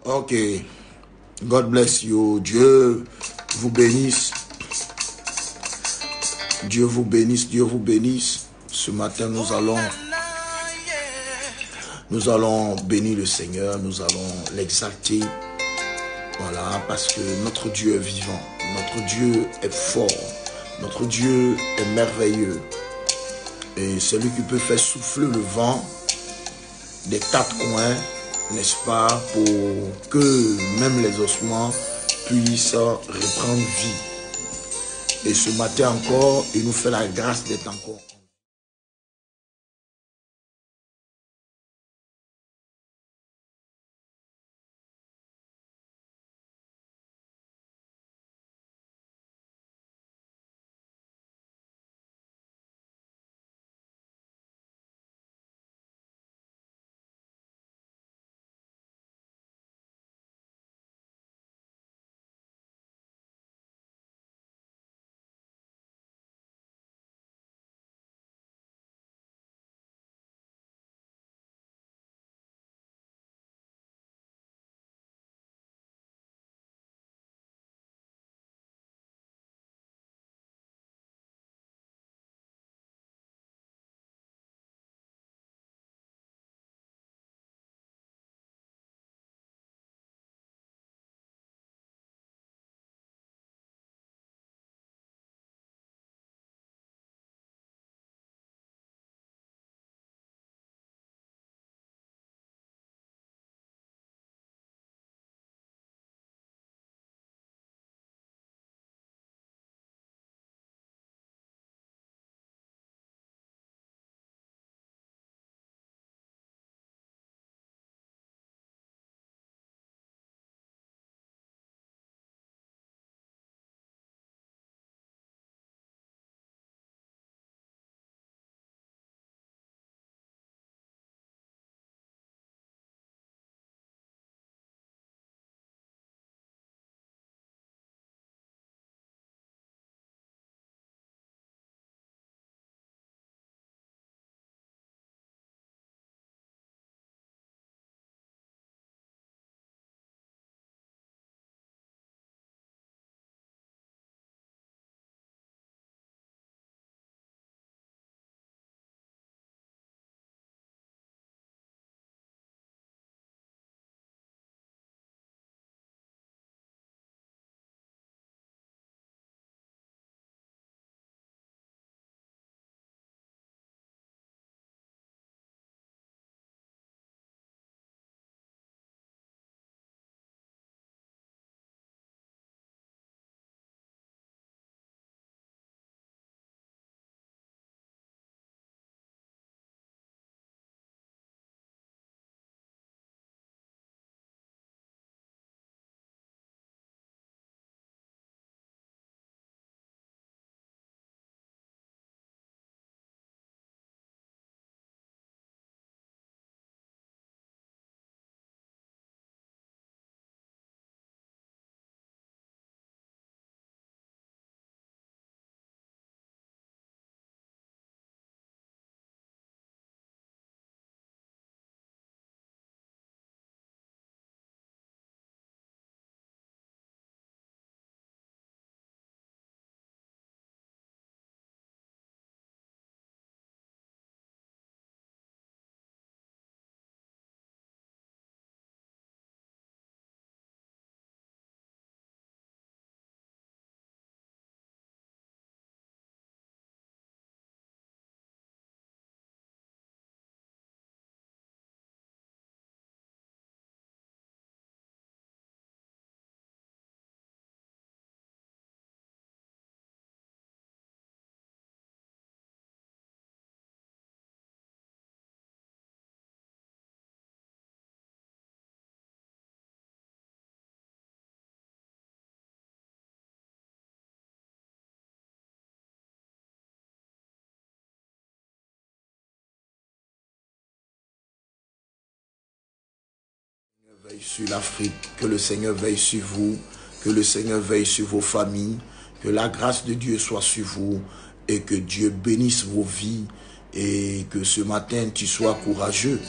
Ok. God bless you. Dieu vous bénisse. Dieu vous bénisse. Dieu vous bénisse. Ce matin, nous allons bénir le Seigneur. Nous allons l'exalter. Voilà, parce que notre Dieu est vivant. Notre Dieu est fort. Notre Dieu est merveilleux. Et c'est lui qui peut faire souffler le vent des quatre coins, n'est-ce pas, pour que même les ossements puissent reprendre vie. Et ce matin encore, il nous fait la grâce d'être encore. Veille sur l'Afrique, que le Seigneur veille sur vous, que le Seigneur veille sur vos familles, que la grâce de Dieu soit sur vous et que Dieu bénisse vos vies et que ce matin tu sois courageux.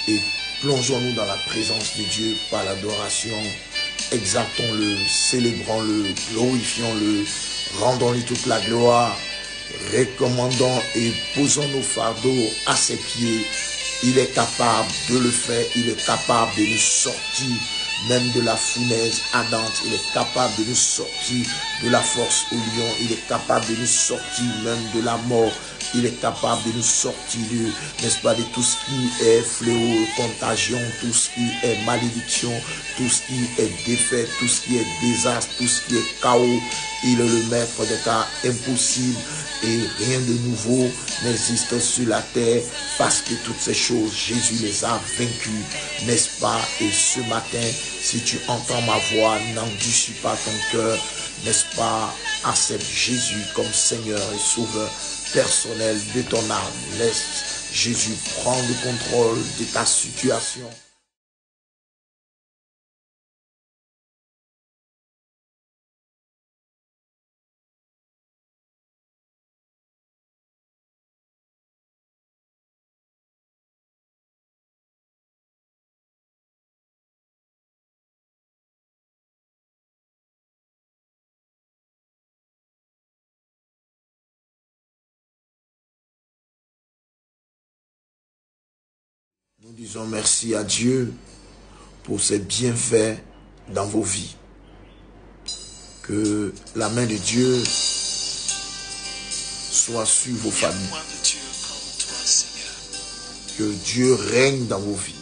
et plongeons-nous dans la présence de Dieu par l'adoration. Exaltons-le, célébrons-le, glorifions-le, rendons-lui toute la gloire, recommandons et posons nos fardeaux à ses pieds. Il est capable de le faire, il est capable de nous sortir même de la fournaise ardente, il est capable de nous sortir de la force au lion, il est capable de nous sortir même de la mort, il est capable de nous sortir de, n'est-ce pas, de tout ce qui est fléau, contagion, tout ce qui est malédiction, tout ce qui est défaite, tout ce qui est désastre, tout ce qui est chaos. Il est le maître des cas impossibles et rien de nouveau n'existe sur la terre parce que toutes ces choses, Jésus les a vaincues, n'est-ce pas? Et ce matin, si tu entends ma voix, n'endurcis pas ton cœur, n'est-ce pas? Accepte Jésus comme Seigneur et Sauveur personnel de ton âme. Laisse Jésus prendre le contrôle de ta situation. Nous disons merci à Dieu pour ses bienfaits dans vos vies. Que la main de Dieu soit sur vos familles. Que Dieu règne dans vos vies.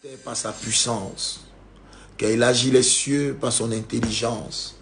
terre par sa puissance, car il agit les cieux par son intelligence.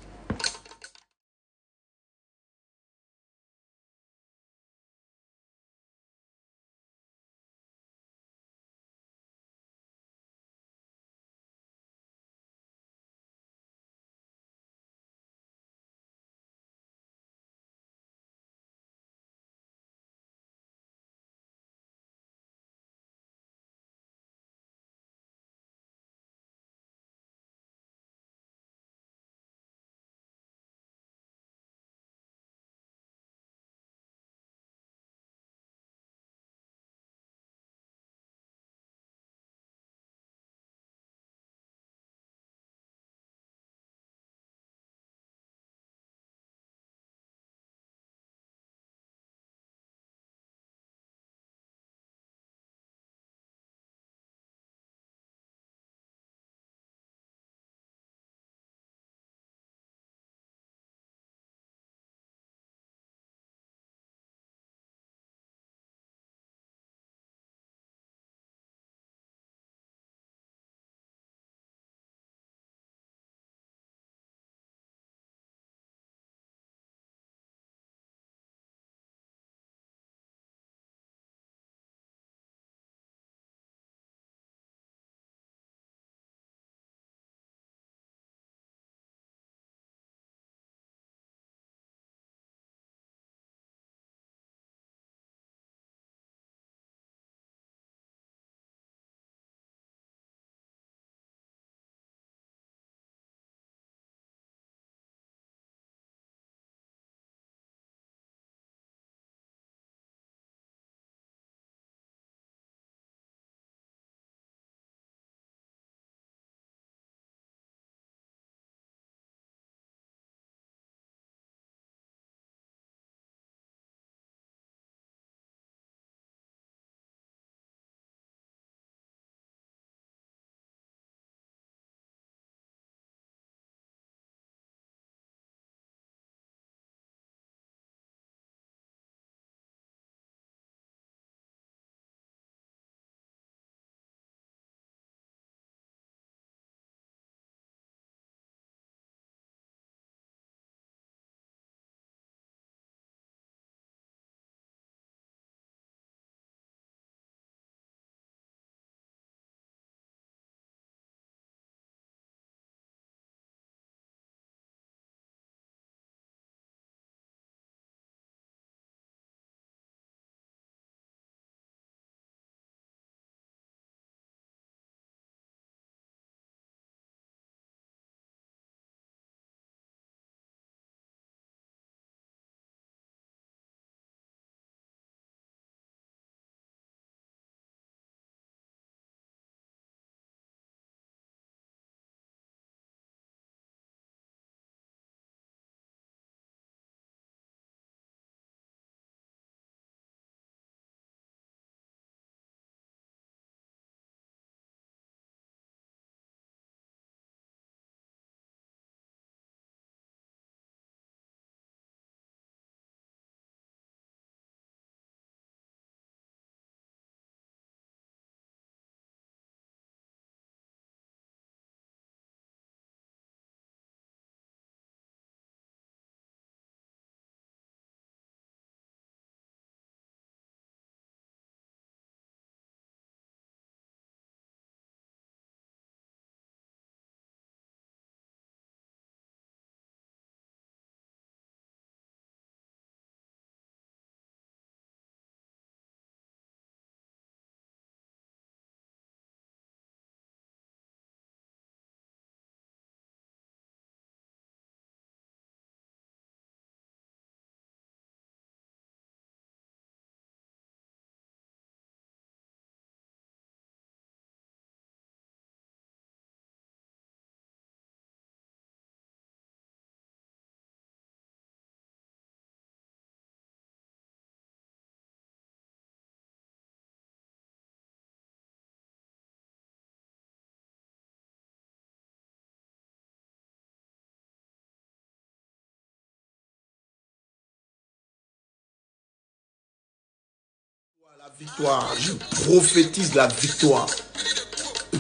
La victoire, je prophétise la victoire.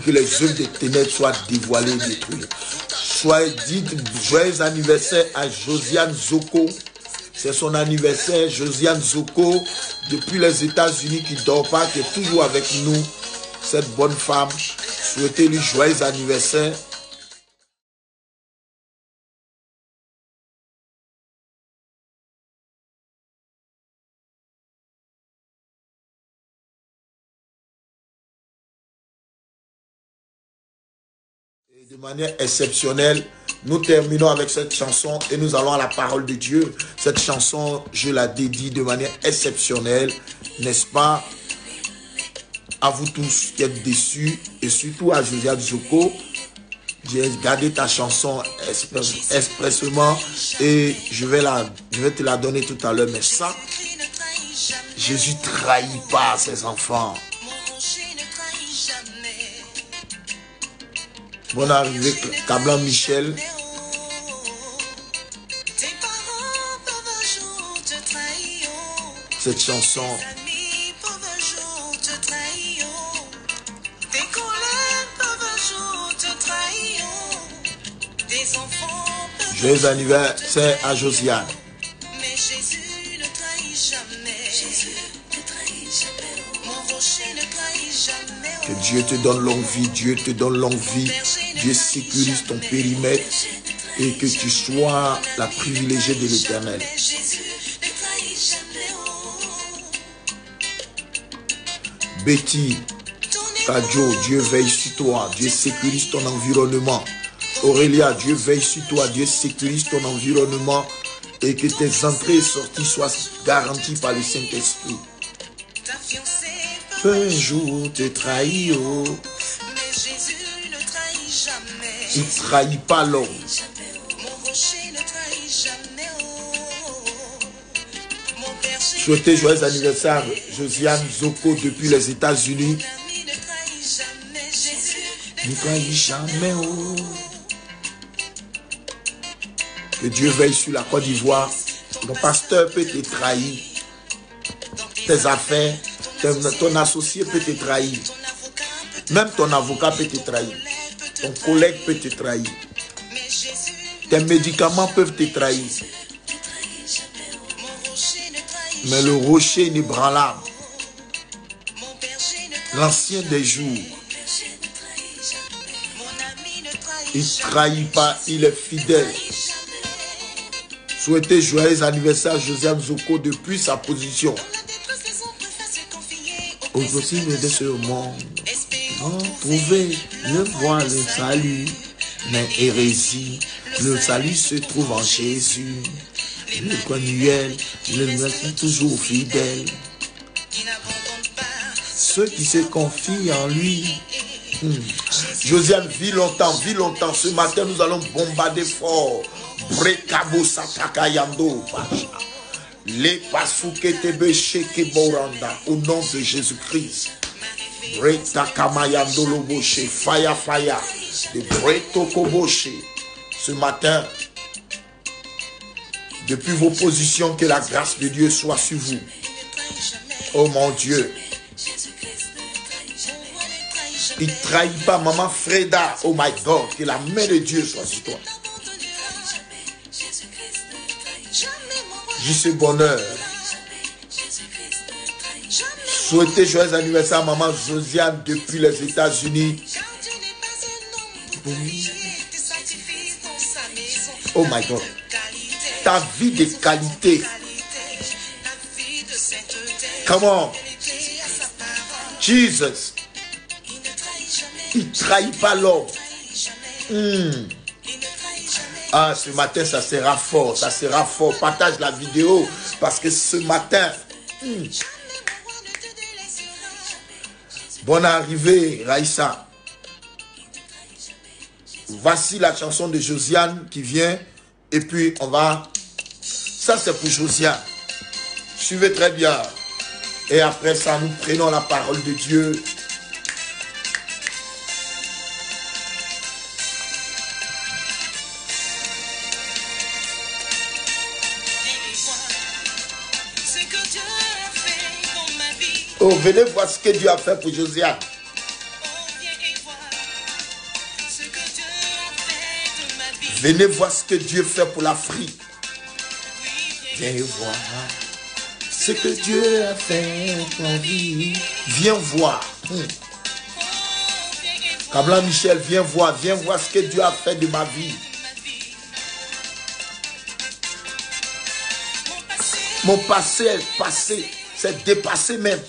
que les œuvres des ténèbres soient dévoilées et détruites. Soyez dites joyeux anniversaire à Josiane Zoko. C'est son anniversaire, Josiane Zoko, depuis les États-Unis, qui ne dort pas, qui est toujours avec nous. Cette bonne femme, souhaitez-lui joyeux anniversaire. Et de manière exceptionnelle, nous terminons avec cette chanson et nous allons à la parole de Dieu. Cette chanson, je la dédie de manière exceptionnelle, n'est-ce pas? À vous tous qui êtes déçus et surtout à Josiane Zoko. J'ai gardé ta chanson expressément et je vais te la donner tout à l'heure. Mais ça, Jésus ne trahit pas ses enfants. Bonne arrivée, Cablan Michel. Cette chanson. Joyeux anniversaire à Josiane. Mais Jésus ne trahit jamais. Jésus ne trahit jamais. Mon rocher ne trahit jamais. Que Dieu te donne longue vie, Dieu te donne longue vie. Dieu sécurise ton périmètre et que tu sois la privilégiée de l'Éternel. Betty, Kadjo, Dieu veille sur toi, Dieu sécurise ton environnement. Aurélia, Dieu veille sur toi, Dieu sécurise ton environnement et que tes entrées et sorties soient garanties par le Saint-Esprit. Un jour te trahit, oh. Mais Jésus ne trahit jamais. Il ne trahit pas l'homme. Mon rocher ne trahit jamais. Mon Père, Souhaitez joyeux anniversaire Josiane Zoko depuis les États-Unis. Ne trahit jamais, oh. Que Dieu veille sur la Côte d'Ivoire. Ton pasteur peut te trahir. Tes affaires, ton associé peut te trahir. Même ton avocat peut te trahir. Ton collègue peut te trahir. Tes médicaments peuvent te trahir. Mais le rocher inébranlable, l'ancien des jours, il ne trahit pas, il est fidèle. Souhaitez joyeux anniversaire Josiane Zoko depuis sa position. Au possible de ce monde, on trouvait le voie, le salut, mais hérésie, le salut se trouve en Jésus. Le continuel, le est toujours fidèle. Ceux qui se confient en lui. Josiane, vis longtemps, vis longtemps. Ce matin, nous allons bombarder fort. Brekabo Satakayando. Les Pasuketebe Sheke Boranda. Au nom de Jésus-Christ. Bretakamayando Loboshe. Faya Faya. De Bretokoboshe. Ce matin, depuis vos positions, que la grâce de Dieu soit sur vous. Oh mon Dieu. Il ne trahit pas maman Freda. Oh my God. Que la main de Dieu soit sur toi. Juste bonheur. Souhaitez joyeux anniversaire à maman Josiane depuis les États-Unis. Oh my God. Ta vie de qualité. Come on. Jesus. Il ne trahit pas l'homme. Ah, ce matin, ça sera fort. Ça sera fort. Partage la vidéo. Parce que ce matin... Bonne arrivée, Raïssa. Voici la chanson de Josiane qui vient. Et puis, on va... Ça, c'est pour Josiane. Suivez très bien. Et après ça, nous prenons la parole de Dieu. Oh, venez voir ce que Dieu a fait pour Josiane. Venez voir ce que Dieu fait pour l'Afrique. Viens voir ce que Dieu a fait pour la vie. Viens voir. Kablan Michel, viens voir ce que Dieu a fait de ma vie. Mon passé est passé, c'est dépassé même.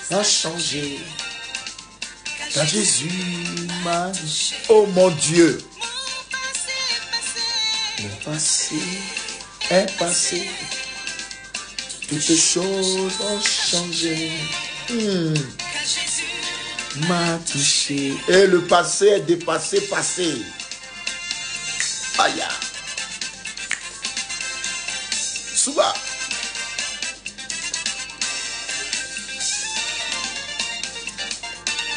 Ça a changé. Car Jésus m'a dit, oh mon Dieu. Mon passé est passé. Toutes choses ont changé. M'a touché. Et le passé est dépassé, passé. Aïe. Souba.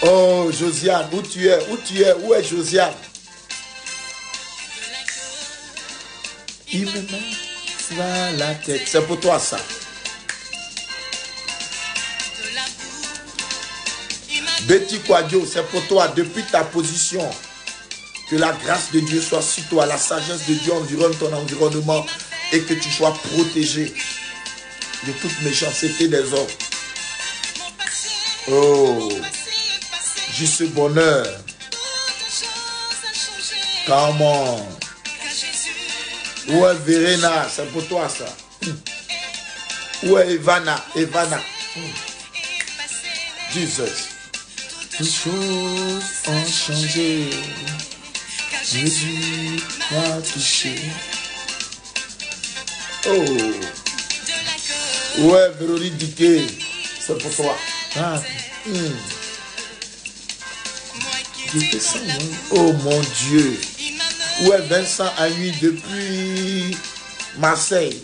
Oh, Josiane, où tu es? Où est Josiane? Il me met à la tête. C'est pour toi ça. Betty Quadio, c'est pour toi. Depuis ta position, que la grâce de Dieu soit sur toi, la sagesse de Dieu environne ton environnement et que tu sois protégé de toute méchanceté des hommes. Oh, juste bonheur. Comment? Où est Verena? C'est pour toi ça. Où est Ivana? Jesus. Les choses ont changé. Jésus m'a touché. Oh. Où est Véronique Diké? C'est pour toi. Oh mon Dieu. Où est Vincent Agui depuis Marseille?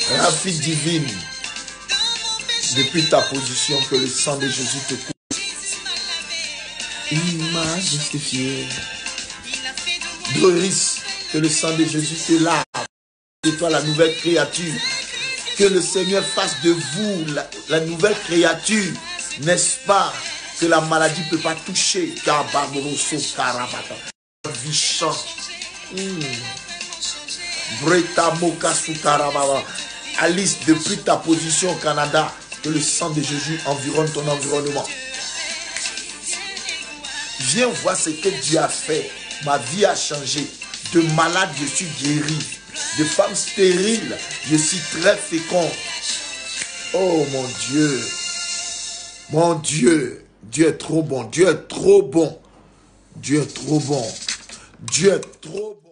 La fille divine, depuis ta position, que le sang de Jésus te couvre. Il m'a justifié. Doris, que le sang de Jésus te lave. De toi la nouvelle créature. Que le Seigneur fasse de vous la nouvelle créature. N'est-ce pas? Que la maladie ne peut pas toucher. Vie change. Breta Moka Sukarababa. Alice, depuis ta position au Canada, que le sang de Jésus environne ton environnement. Viens voir ce que Dieu a fait. Ma vie a changé. De malade, je suis guéri. De femme stérile, je suis très fécond. Oh mon Dieu. Mon Dieu. Dieu est trop bon. Dieu est trop bon. Dieu est trop bon. Dieu est trop bon.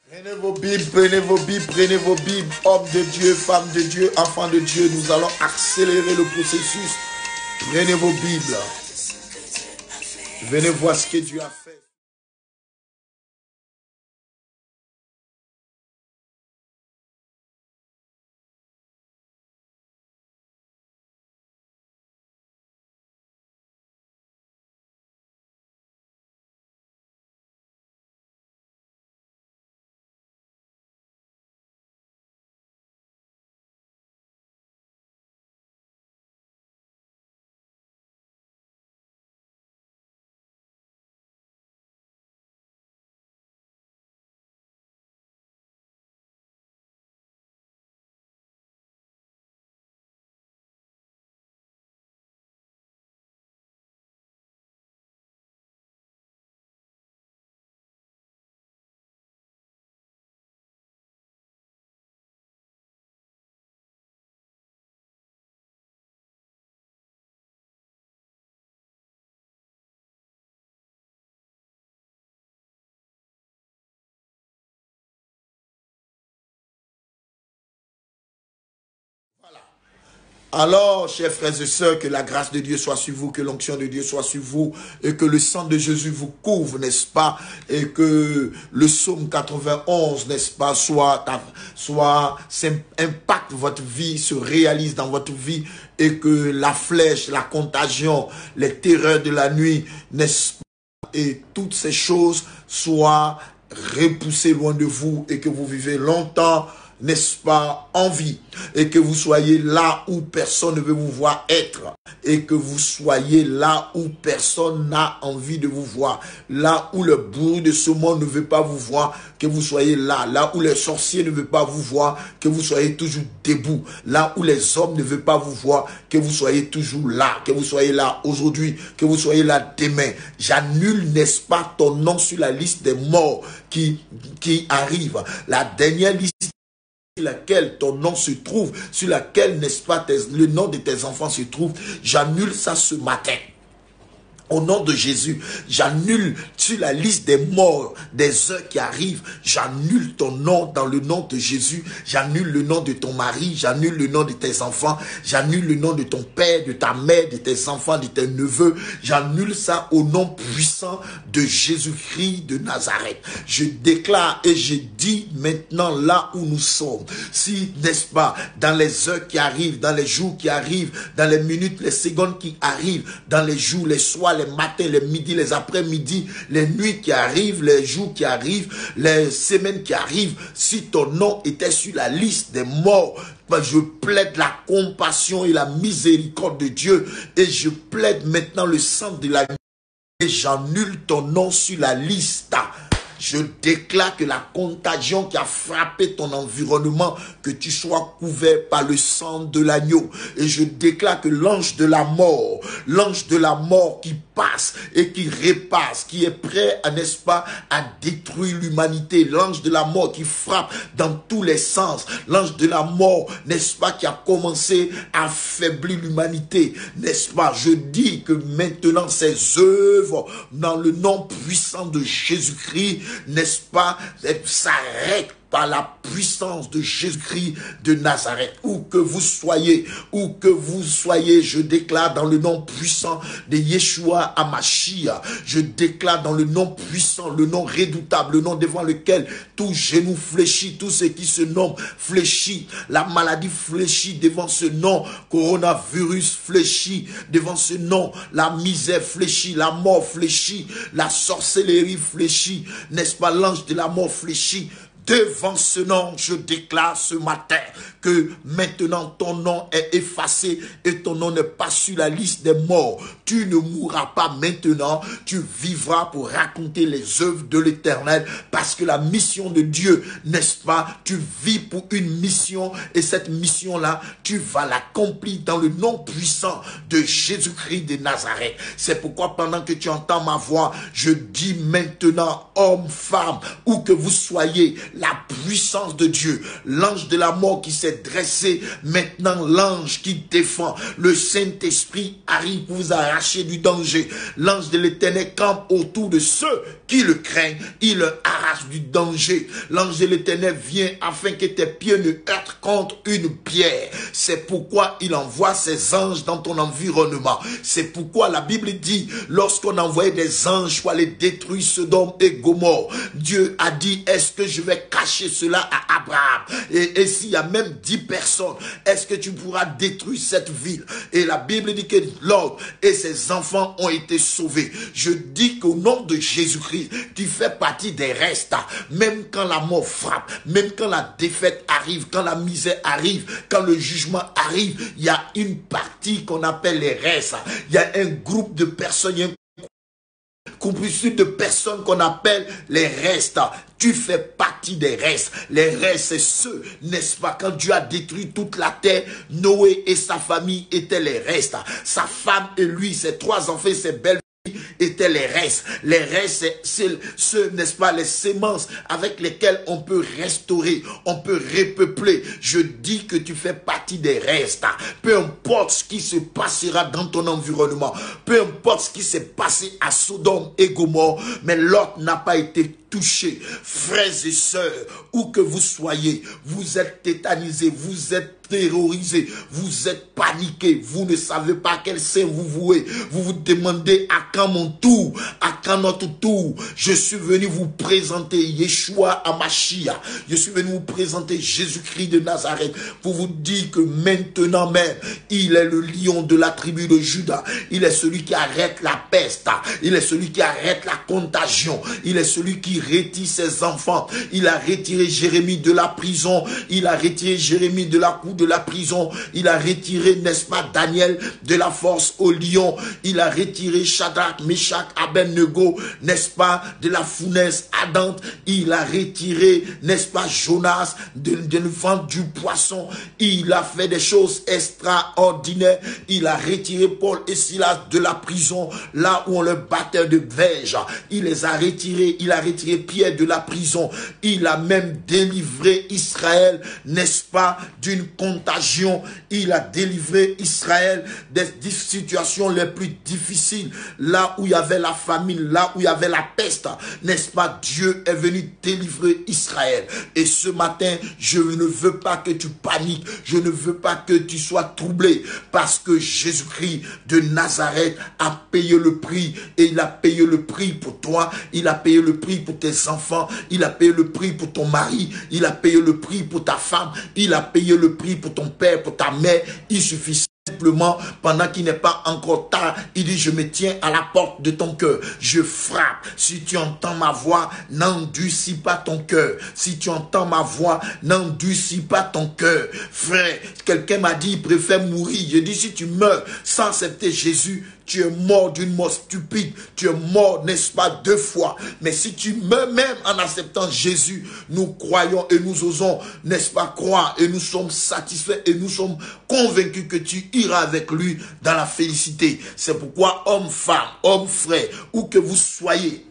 Prenez vos Bibles, hommes de Dieu, femmes de Dieu, enfants de Dieu. Nous allons accélérer le processus. Prenez vos Bibles. Venez voir ce que Dieu a fait. Alors, chers frères et sœurs, que la grâce de Dieu soit sur vous, que l'onction de Dieu soit sur vous, et que le sang de Jésus vous couvre, n'est-ce pas, et que le psaume 91, n'est-ce pas, impacte votre vie, se réalise dans votre vie, et que la flèche, la contagion, les terreurs de la nuit, n'est-ce pas, et toutes ces choses soient repoussées loin de vous, et que vous vivez longtemps, n'est-ce pas, en vie, et que vous soyez là où personne ne veut vous voir être, et que vous soyez là où personne n'a envie de vous voir, là où le bruit de ce monde ne veut pas vous voir, que vous soyez là, là où les sorciers ne veulent pas vous voir, que vous soyez toujours debout, là où les hommes ne veulent pas vous voir, que vous soyez toujours là, que vous soyez là aujourd'hui, que vous soyez là demain. J'annule, n'est-ce pas, ton nom sur la liste des morts qui arrive, la dernière liste sur laquelle ton nom se trouve, sur laquelle, n'est-ce pas, le nom de tes enfants se trouve, j'annule ça ce matin. Au nom de Jésus, j'annule sur la liste des morts, des heures qui arrivent, j'annule ton nom dans le nom de Jésus, j'annule le nom de ton mari, j'annule le nom de tes enfants, j'annule le nom de ton père, de ta mère, de tes enfants, de tes neveux, j'annule ça au nom puissant de Jésus-Christ de Nazareth. Je déclare et je dis maintenant là où nous sommes, si, n'est-ce pas, dans les heures qui arrivent, dans les jours qui arrivent, dans les minutes, les secondes qui arrivent, dans les jours, les soirs, les matins, les midis, les après-midi, les nuits qui arrivent, les jours qui arrivent, les semaines qui arrivent, si ton nom était sur la liste des morts, je plaide la compassion et la miséricorde de Dieu, et je plaide maintenant le sang de la vie, et j'annule ton nom sur la liste. Je déclare que la contagion qui a frappé ton environnement, que tu sois couvert par le sang de l'agneau. Et je déclare que l'ange de la mort qui passe et qui repasse, qui est prêt, n'est-ce pas, à détruire l'humanité. L'ange de la mort qui frappe dans tous les sens. L'ange de la mort, n'est-ce pas, qui a commencé à affaiblir l'humanité. N'est-ce pas, je dis que maintenant ses œuvres, dans le nom puissant de Jésus-Christ, n'est-ce pas, s'arrête par la puissance de Jésus-Christ de Nazareth. Où que vous soyez, je déclare dans le nom puissant de Yeshua Hamashiach, je déclare dans le nom puissant, le nom redoutable, le nom devant lequel tout genou fléchit, tout ce qui se nomme fléchit, la maladie fléchit devant ce nom, coronavirus fléchit devant ce nom, la misère fléchit, la mort fléchit, la sorcellerie fléchit, n'est-ce pas, l'ange de la mort fléchit. Devant ce nom, je déclare ce matin que maintenant ton nom est effacé et ton nom n'est pas sur la liste des morts. Tu ne mourras pas maintenant, tu vivras pour raconter les œuvres de l'Éternel, parce que la mission de Dieu, n'est-ce pas, tu vis pour une mission, et cette mission-là, tu vas l'accomplir dans le nom puissant de Jésus-Christ de Nazareth. C'est pourquoi pendant que tu entends ma voix, je dis maintenant, homme, femme, où que vous soyez, la puissance de Dieu, l'ange de la mort qui s'est dressé, maintenant l'ange qui défend, le Saint-Esprit arrive pour vous arracher du danger. L'ange de l'Éternel campe autour de ceux qui le craignent, il le arrache du danger. L'ange de l'Éternel vient afin que tes pieds ne heurtent contre une pierre. C'est pourquoi il envoie ses anges dans ton environnement. C'est pourquoi la Bible dit, lorsqu'on envoyait des anges pour aller détruire Sodome et Gomorrhe, Dieu a dit, est-ce que je vais cacher cela à Abraham? Et s'il y a même 10 personnes, est-ce que tu pourras détruire cette ville? Et la Bible dit que Lot et ses enfants ont été sauvés. Je dis qu'au nom de Jésus-Christ, tu fais partie des restes. Même quand la mort frappe, même quand la défaite arrive, quand la misère arrive, quand le jugement arrive, il y a une partie qu'on appelle les restes. Il y a un groupe de personnes, compulsif de personnes qu'on appelle les restes. Tu fais partie des restes. Les restes, c'est ceux, n'est-ce pas, quand Dieu a détruit toute la terre, Noé et sa famille étaient les restes. Sa femme et lui, ses 3 enfants, ses belles étaient les restes. Les restes, c'est ceux, n'est-ce pas, les semences avec lesquelles on peut restaurer, on peut repeupler. Je dis que tu fais partie des restes. Peu importe ce qui se passera dans ton environnement, peu importe ce qui s'est passé à Sodome et Gomorrhe, mais Lot n'a pas été touché. Frères et sœurs, où que vous soyez, vous êtes tétanisés, vous êtes terrorisés, vous êtes paniqués, vous ne savez pas quel sein vous vouez. Vous vous demandez à quand mon tour, à quand notre tour. Je suis venu vous présenter Yeshua Amashia. Je suis venu vous présenter Jésus-Christ de Nazareth pour vous dire que maintenant même, il est le lion de la tribu de Juda. Il est celui qui arrête la peste. Il est celui qui arrête la contagion. Il est celui qui retire ses enfants. Il a retiré Jérémie de la prison. Il a retiré Jérémie de la cour de la prison. Il a retiré, n'est-ce pas, Daniel de la force au lion. Il a retiré Shadrach, Meshach, Abednego, n'est-ce pas, de la fournaise ardente. Il a retiré, n'est-ce pas, Jonas de ventre du poisson. Il a fait des choses extraordinaires. Il a retiré Paul et Silas de la prison, là où on le battait de verge. Il les a retirés. Il a retiré Pierre de la prison. Il a même délivré Israël, n'est-ce pas, d'une contagion. Il a délivré Israël des situations les plus difficiles, là où il y avait la famine, là où il y avait la peste, n'est-ce pas? Dieu est venu délivrer Israël. Et ce matin, je ne veux pas que tu paniques, je ne veux pas que tu sois troublé, parce que Jésus-Christ de Nazareth a payé le prix, et il a payé le prix pour toi, il a payé le prix pour tes enfants, il a payé le prix pour ton mari, il a payé le prix pour ta femme, il a payé le prix pour ton père, pour ta mère. Il suffit simplement, pendant qu'il n'est pas encore tard, il dit: je me tiens à la porte de ton cœur, je frappe. Si tu entends ma voix, n'endurcis pas ton cœur. Si tu entends ma voix, n'endurcis pas ton cœur. Frère, quelqu'un m'a dit: il préfère mourir. Je dis: si tu meurs sans accepter Jésus, tu es mort d'une mort stupide. Tu es mort, n'est-ce pas, 2 fois. Mais si tu meurs même en acceptant Jésus, nous croyons et nous osons, n'est-ce pas, croire, et nous sommes satisfaits et nous sommes convaincus que tu iras avec lui dans la félicité. C'est pourquoi, homme, femme, homme, frère, où que vous soyez,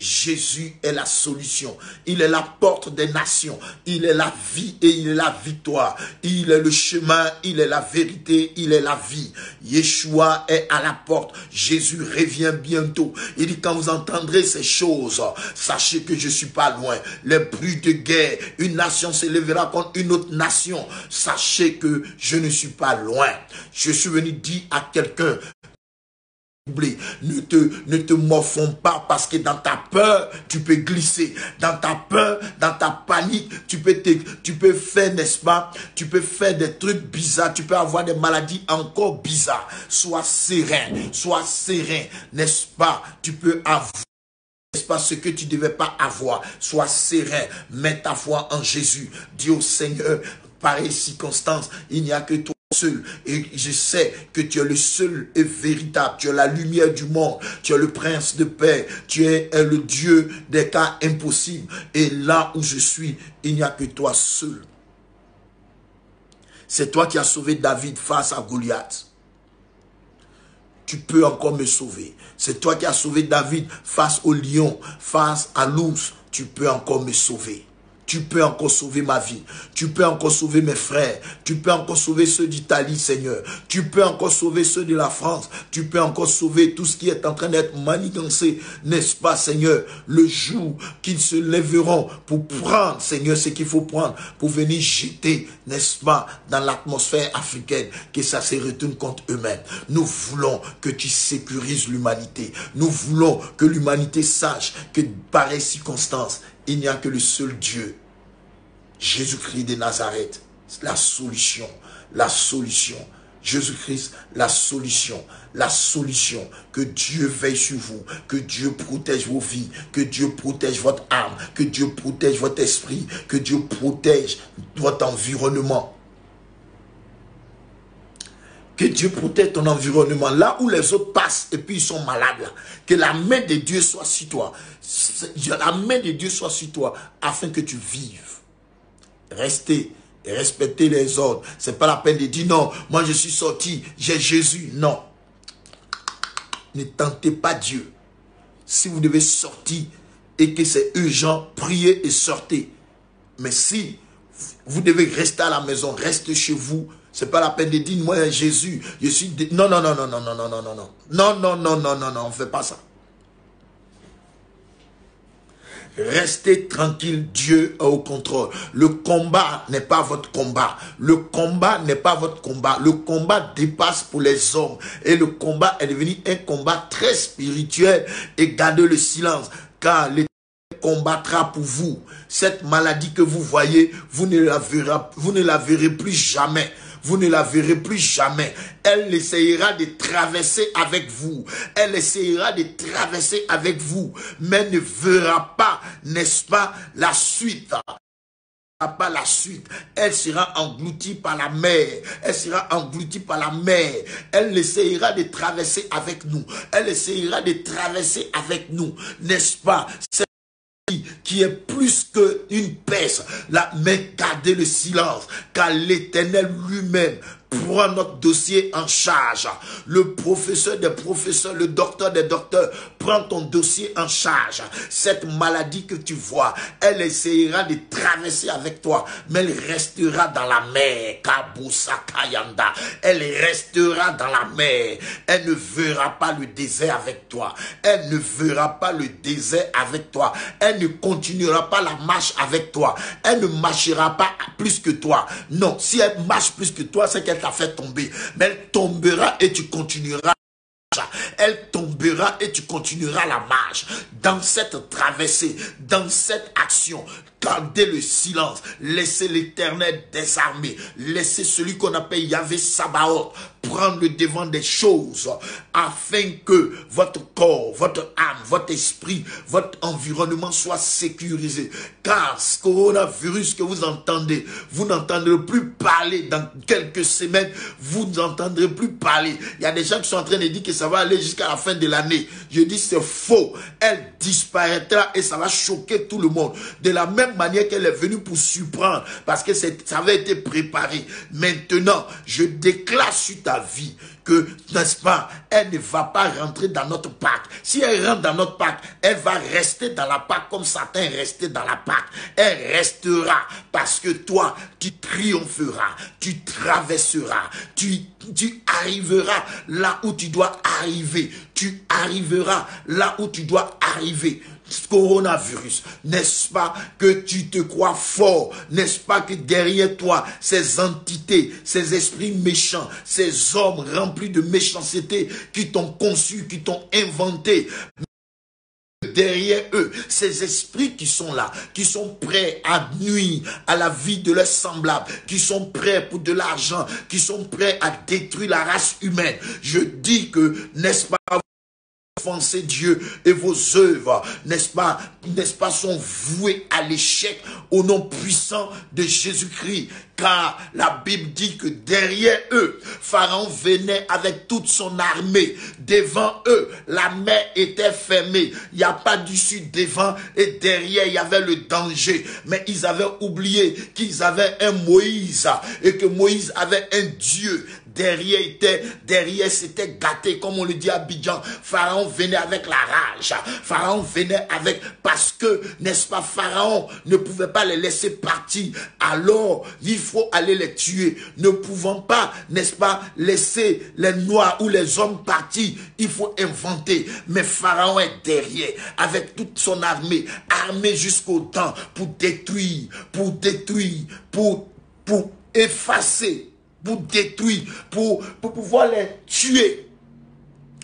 Jésus est la solution. Il est la porte des nations. Il est la vie et il est la victoire. Il est le chemin, il est la vérité, il est la vie. Yeshua est à la porte. Jésus revient bientôt. Il dit: quand vous entendrez ces choses, sachez que je suis pas loin. Les bruits de guerre, une nation se lèvera contre une autre nation. Sachez que je ne suis pas loin. Je suis venu dire à quelqu'un: ne te morfonds pas, parce que dans ta peur, tu peux glisser. Dans ta peur, dans ta panique, tu peux faire, n'est-ce pas, tu peux faire des trucs bizarres, tu peux avoir des maladies encore bizarres. Sois serein, n'est-ce pas, tu peux avoir, n'est-ce pas, ce que tu ne devais pas avoir. Sois serein, mets ta foi en Jésus. Dis au Seigneur: pareille circonstance, il n'y a que toi seul, et je sais que tu es le seul et véritable, tu es la lumière du monde, tu es le prince de paix, tu es le Dieu des cas impossibles, et là où je suis, il n'y a que toi seul. C'est toi qui as sauvé David face à Goliath. Tu peux encore me sauver. C'est toi qui as sauvé David face au lion, face à l'ours. Tu peux encore me sauver. Tu peux encore sauver ma vie. Tu peux encore sauver mes frères. Tu peux encore sauver ceux d'Italie, Seigneur. Tu peux encore sauver ceux de la France. Tu peux encore sauver tout ce qui est en train d'être manigancé, n'est-ce pas, Seigneur? Le jour qu'ils se lèveront pour prendre, Seigneur, ce qu'il faut prendre, pour venir jeter, n'est-ce pas, dans l'atmosphère africaine, que ça se retourne contre eux-mêmes. Nous voulons que tu sécurises l'humanité. Nous voulons que l'humanité sache que, pareille circonstance, il n'y a que le seul Dieu, Jésus-Christ de Nazareth, la solution, Jésus-Christ, la solution, que Dieu veille sur vous, que Dieu protège vos vies, que Dieu protège votre âme, que Dieu protège votre esprit, que Dieu protège votre environnement. Que Dieu protège ton environnement, là où les autres passent et puis ils sont malades, là. Que la main de Dieu soit sur toi. La main de Dieu soit sur toi afin que tu vives. Restez et respectez les ordres. C'est pas la peine de dire: non, moi je suis sorti, j'ai Jésus. Non. Ne tentez pas Dieu. Si vous devez sortir et que c'est urgent, priez et sortez. Mais si vous devez rester à la maison, restez chez vous. C'est pas la peine de dire: moi Jésus, je suis... Non, on fait pas ça. Restez tranquille, Dieu est au contrôle. Le combat n'est pas votre combat. Le combat n'est pas votre combat. Le combat dépasse pour les hommes. Et le combat est devenu un combat très spirituel. Et gardez le silence, car l'Éternel combattra pour vous. Cette maladie que vous voyez, vous ne la verrez plus jamais. Vous ne la verrez plus jamais. Elle essayera de traverser avec vous. Elle essayera de traverser avec vous. Mais ne verra pas, n'est-ce pas, la suite. Pas la suite. Elle sera engloutie par la mer. Elle sera engloutie par la mer. Elle essayera de traverser avec nous. Elle essayera de traverser avec nous. N'est-ce pas? Qui est plus qu'une peste. Là, mais gardez le silence, car l'Éternel lui-même prend notre dossier en charge. Le professeur des professeurs, le docteur des docteurs prend ton dossier en charge. Cette maladie que tu vois, elle essayera de traverser avec toi, mais elle restera dans la mer. Kabusakayanda. Elle restera dans la mer. Elle ne verra pas le désert avec toi. Elle ne verra pas le désert avec toi. Elle ne continuera pas la marche avec toi. Elle ne marchera pas plus que toi. Non, si elle marche plus que toi, c'est qu'elle t'a fait tomber. Mais elle tombera et tu continueras. Elle tombera et tu continueras la marche. Dans cette traversée, dans cette action, gardez le silence. Laissez l'Éternel des armées. Laissez celui qu'on appelle Yahvé Sabaoth prendre le devant des choses, afin que votre corps, votre âme, votre esprit, votre environnement soit sécurisé. Car ce coronavirus que vous entendez, vous n'entendrez plus parler dans quelques semaines, vous n'entendrez plus parler. Il y a des gens qui sont en train de dire que ça va aller jusqu'à la fin de l'année. Je dis c'est faux. Elle disparaîtra et ça va choquer tout le monde. De la même manière qu'elle est venue pour surprendre, parce que ça avait été préparé. Maintenant, je déclare sur ta vie que, n'est-ce pas, elle ne va pas rentrer dans notre Pâque. Si elle rentre dans notre Pâque, elle va rester dans la Pâque comme Satan est resté dans la Pâque. Elle restera parce que toi, tu triompheras, tu traverseras, tu arriveras là où tu dois arriver. Tu arriveras là où tu dois arriver. Coronavirus, n'est-ce pas que tu te crois fort, n'est-ce pas que derrière toi, ces entités, ces esprits méchants, ces hommes remplis de méchanceté qui t'ont conçu, qui t'ont inventé, derrière eux, ces esprits qui sont là, qui sont prêts à nuire à la vie de leurs semblables, qui sont prêts pour de l'argent, qui sont prêts à détruire la race humaine. Je dis que, n'est-ce pas, offenser Dieu et vos œuvres, n'est-ce pas, sont vouées à l'échec au nom puissant de Jésus-Christ. Car la Bible dit que derrière eux, Pharaon venait avec toute son armée. Devant eux, la mer était fermée. Il n'y a pas d'issue devant et derrière, il y avait le danger. Mais ils avaient oublié qu'ils avaient un Moïse et que Moïse avait un Dieu. Derrière c'était gâté, comme on le dit à Abidjan. Pharaon venait avec la rage. Pharaon venait avec, parce que, n'est-ce pas, Pharaon ne pouvait pas les laisser partir. Alors, il faut aller les tuer. Ne pouvant pas, n'est-ce pas, laisser les Noirs ou les hommes partir. Il faut inventer. Mais Pharaon est derrière, avec toute son armée, armée jusqu'au temps, pour détruire, pour effacer, pour détruire, pour pouvoir les tuer.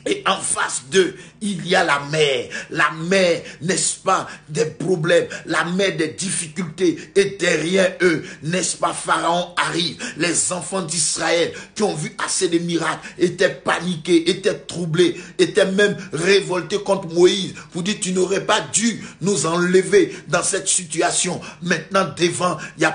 Et en face d'eux, il y a la mer, n'est-ce pas, des problèmes, la mer des difficultés. Et derrière eux, n'est-ce pas, Pharaon arrive. Les enfants d'Israël qui ont vu assez de miracles étaient paniqués, étaient troublés, étaient même révoltés contre Moïse. Vous dites, tu n'aurais pas dû nous enlever dans cette situation. Maintenant, devant, il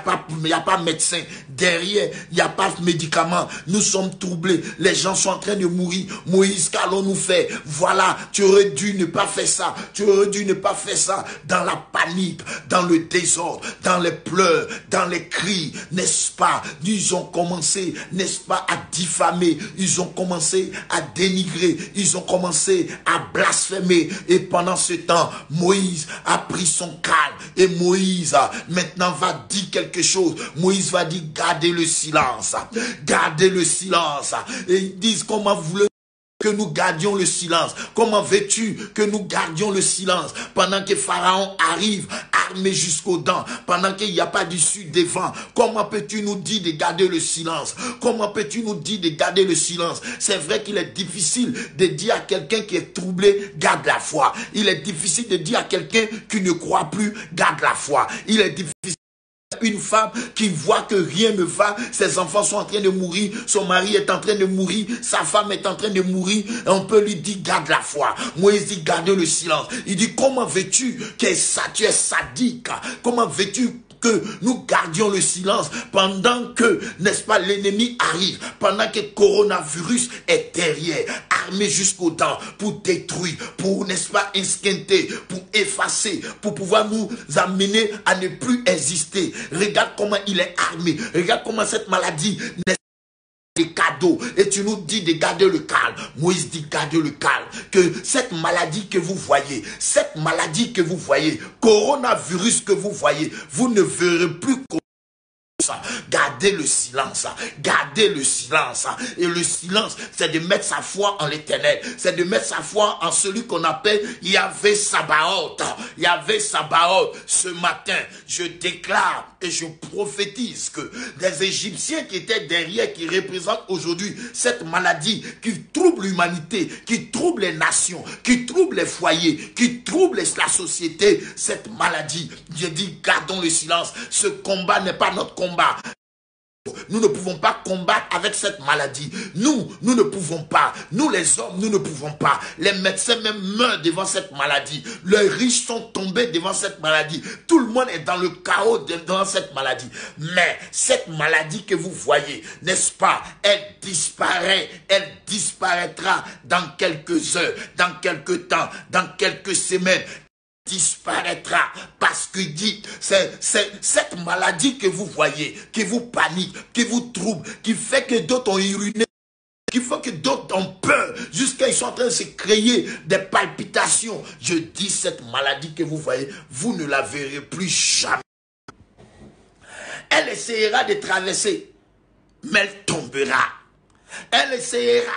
n'y a pas médecin. Derrière, il n'y a pas de médicaments. Nous sommes troublés. Les gens sont en train de mourir. Moïse, qu'allons-nous faire? Voilà, tu aurais dû ne pas faire ça. Tu aurais dû ne pas faire ça. Dans la panique, dans le désordre, dans les pleurs, dans les cris, n'est-ce pas? Ils ont commencé, n'est-ce pas, à diffamer. Ils ont commencé à dénigrer. Ils ont commencé à blasphémer. Et pendant ce temps, Moïse a pris son calme. Et Moïse, maintenant, va dire quelque chose. Moïse va dire, gardez le silence. Gardez le silence. Et ils disent, comment vous voulez que nous gardions le silence? Comment veux-tu que nous gardions le silence pendant que Pharaon arrive armé jusqu'aux dents, pendant qu'il n'y a pas d'issue des vents? Comment peux-tu nous dire de garder le silence? Comment peux-tu nous dire de garder le silence? C'est vrai qu'il est difficile de dire à quelqu'un qui est troublé, garde la foi. Il est difficile de dire à quelqu'un qui ne croit plus, garde la foi. Il est difficile. Une femme qui voit que rien ne va, ses enfants sont en train de mourir, son mari est en train de mourir, sa femme est en train de mourir, et on peut lui dire garde la foi. Moïse dit garde le silence. Il dit comment veux-tu que tu es sadique? Comment veux-tu que nous gardions le silence pendant que, n'est-ce pas, l'ennemi arrive, pendant que le coronavirus est derrière, armé jusqu'aux dents pour détruire, pour, n'est-ce pas, esquinter, pour effacer, pour pouvoir nous amener à ne plus exister. Regarde comment il est armé, regarde comment cette maladie n'est des cadeaux, et tu nous dis de garder le calme. Moïse dit garder le calme, que cette maladie que vous voyez, cette maladie que vous voyez, coronavirus que vous voyez, vous ne verrez plus gardez le silence, gardez le silence. Et le silence, c'est de mettre sa foi en l'Éternel, c'est de mettre sa foi en celui qu'on appelle Yahvé Sabaoth. Yahvé Sabaoth. Ce matin, je déclare et je prophétise que des Égyptiens qui étaient derrière, qui représentent aujourd'hui cette maladie qui trouble l'humanité, qui trouble les nations, qui trouble les foyers, qui trouble la société, cette maladie, je dis gardons le silence. Ce combat n'est pas notre combat. Nous ne pouvons pas combattre avec cette maladie. Nous ne pouvons pas. Nous les hommes, nous ne pouvons pas. Les médecins même meurent devant cette maladie. Les riches sont tombés devant cette maladie. Tout le monde est dans le chaos devant cette maladie. Mais cette maladie que vous voyez, n'est-ce pas, elle disparaît. Elle disparaîtra dans quelques heures, dans quelques temps, dans quelques semaines. Disparaîtra parce que dit c'est cette maladie que vous voyez, qui vous panique, qui vous trouble, qui fait que d'autres ont uriné, qui fait que d'autres ont peur, jusqu'à ils sont en train de se créer des palpitations. Je dis cette maladie que vous voyez, vous ne la verrez plus jamais. Elle essaiera de traverser, mais elle tombera. Elle essaiera.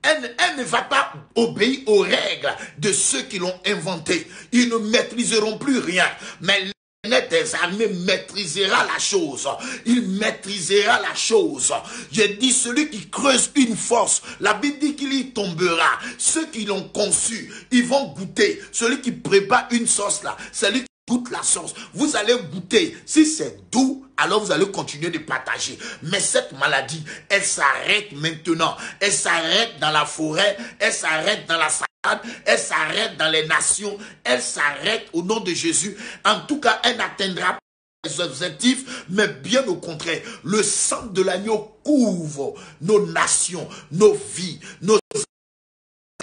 Elle ne va pas obéir aux règles de ceux qui l'ont inventé. Ils ne maîtriseront plus rien. Mais l'Éternel des armées maîtrisera la chose. Il maîtrisera la chose. Je dis celui qui creuse une force, la Bible dit qu'il y tombera. Ceux qui l'ont conçu, ils vont goûter. Celui qui prépare une sauce là, celui qui goûte la sauce, vous allez goûter. Si c'est doux, alors vous allez continuer de partager. Mais cette maladie, elle s'arrête maintenant. Elle s'arrête dans la forêt, elle s'arrête dans la salade, elle s'arrête dans les nations, elle s'arrête au nom de Jésus. En tout cas, elle n'atteindra pas les objectifs, mais bien au contraire. Le sang de l'agneau couvre nos nations, nos vies, nos...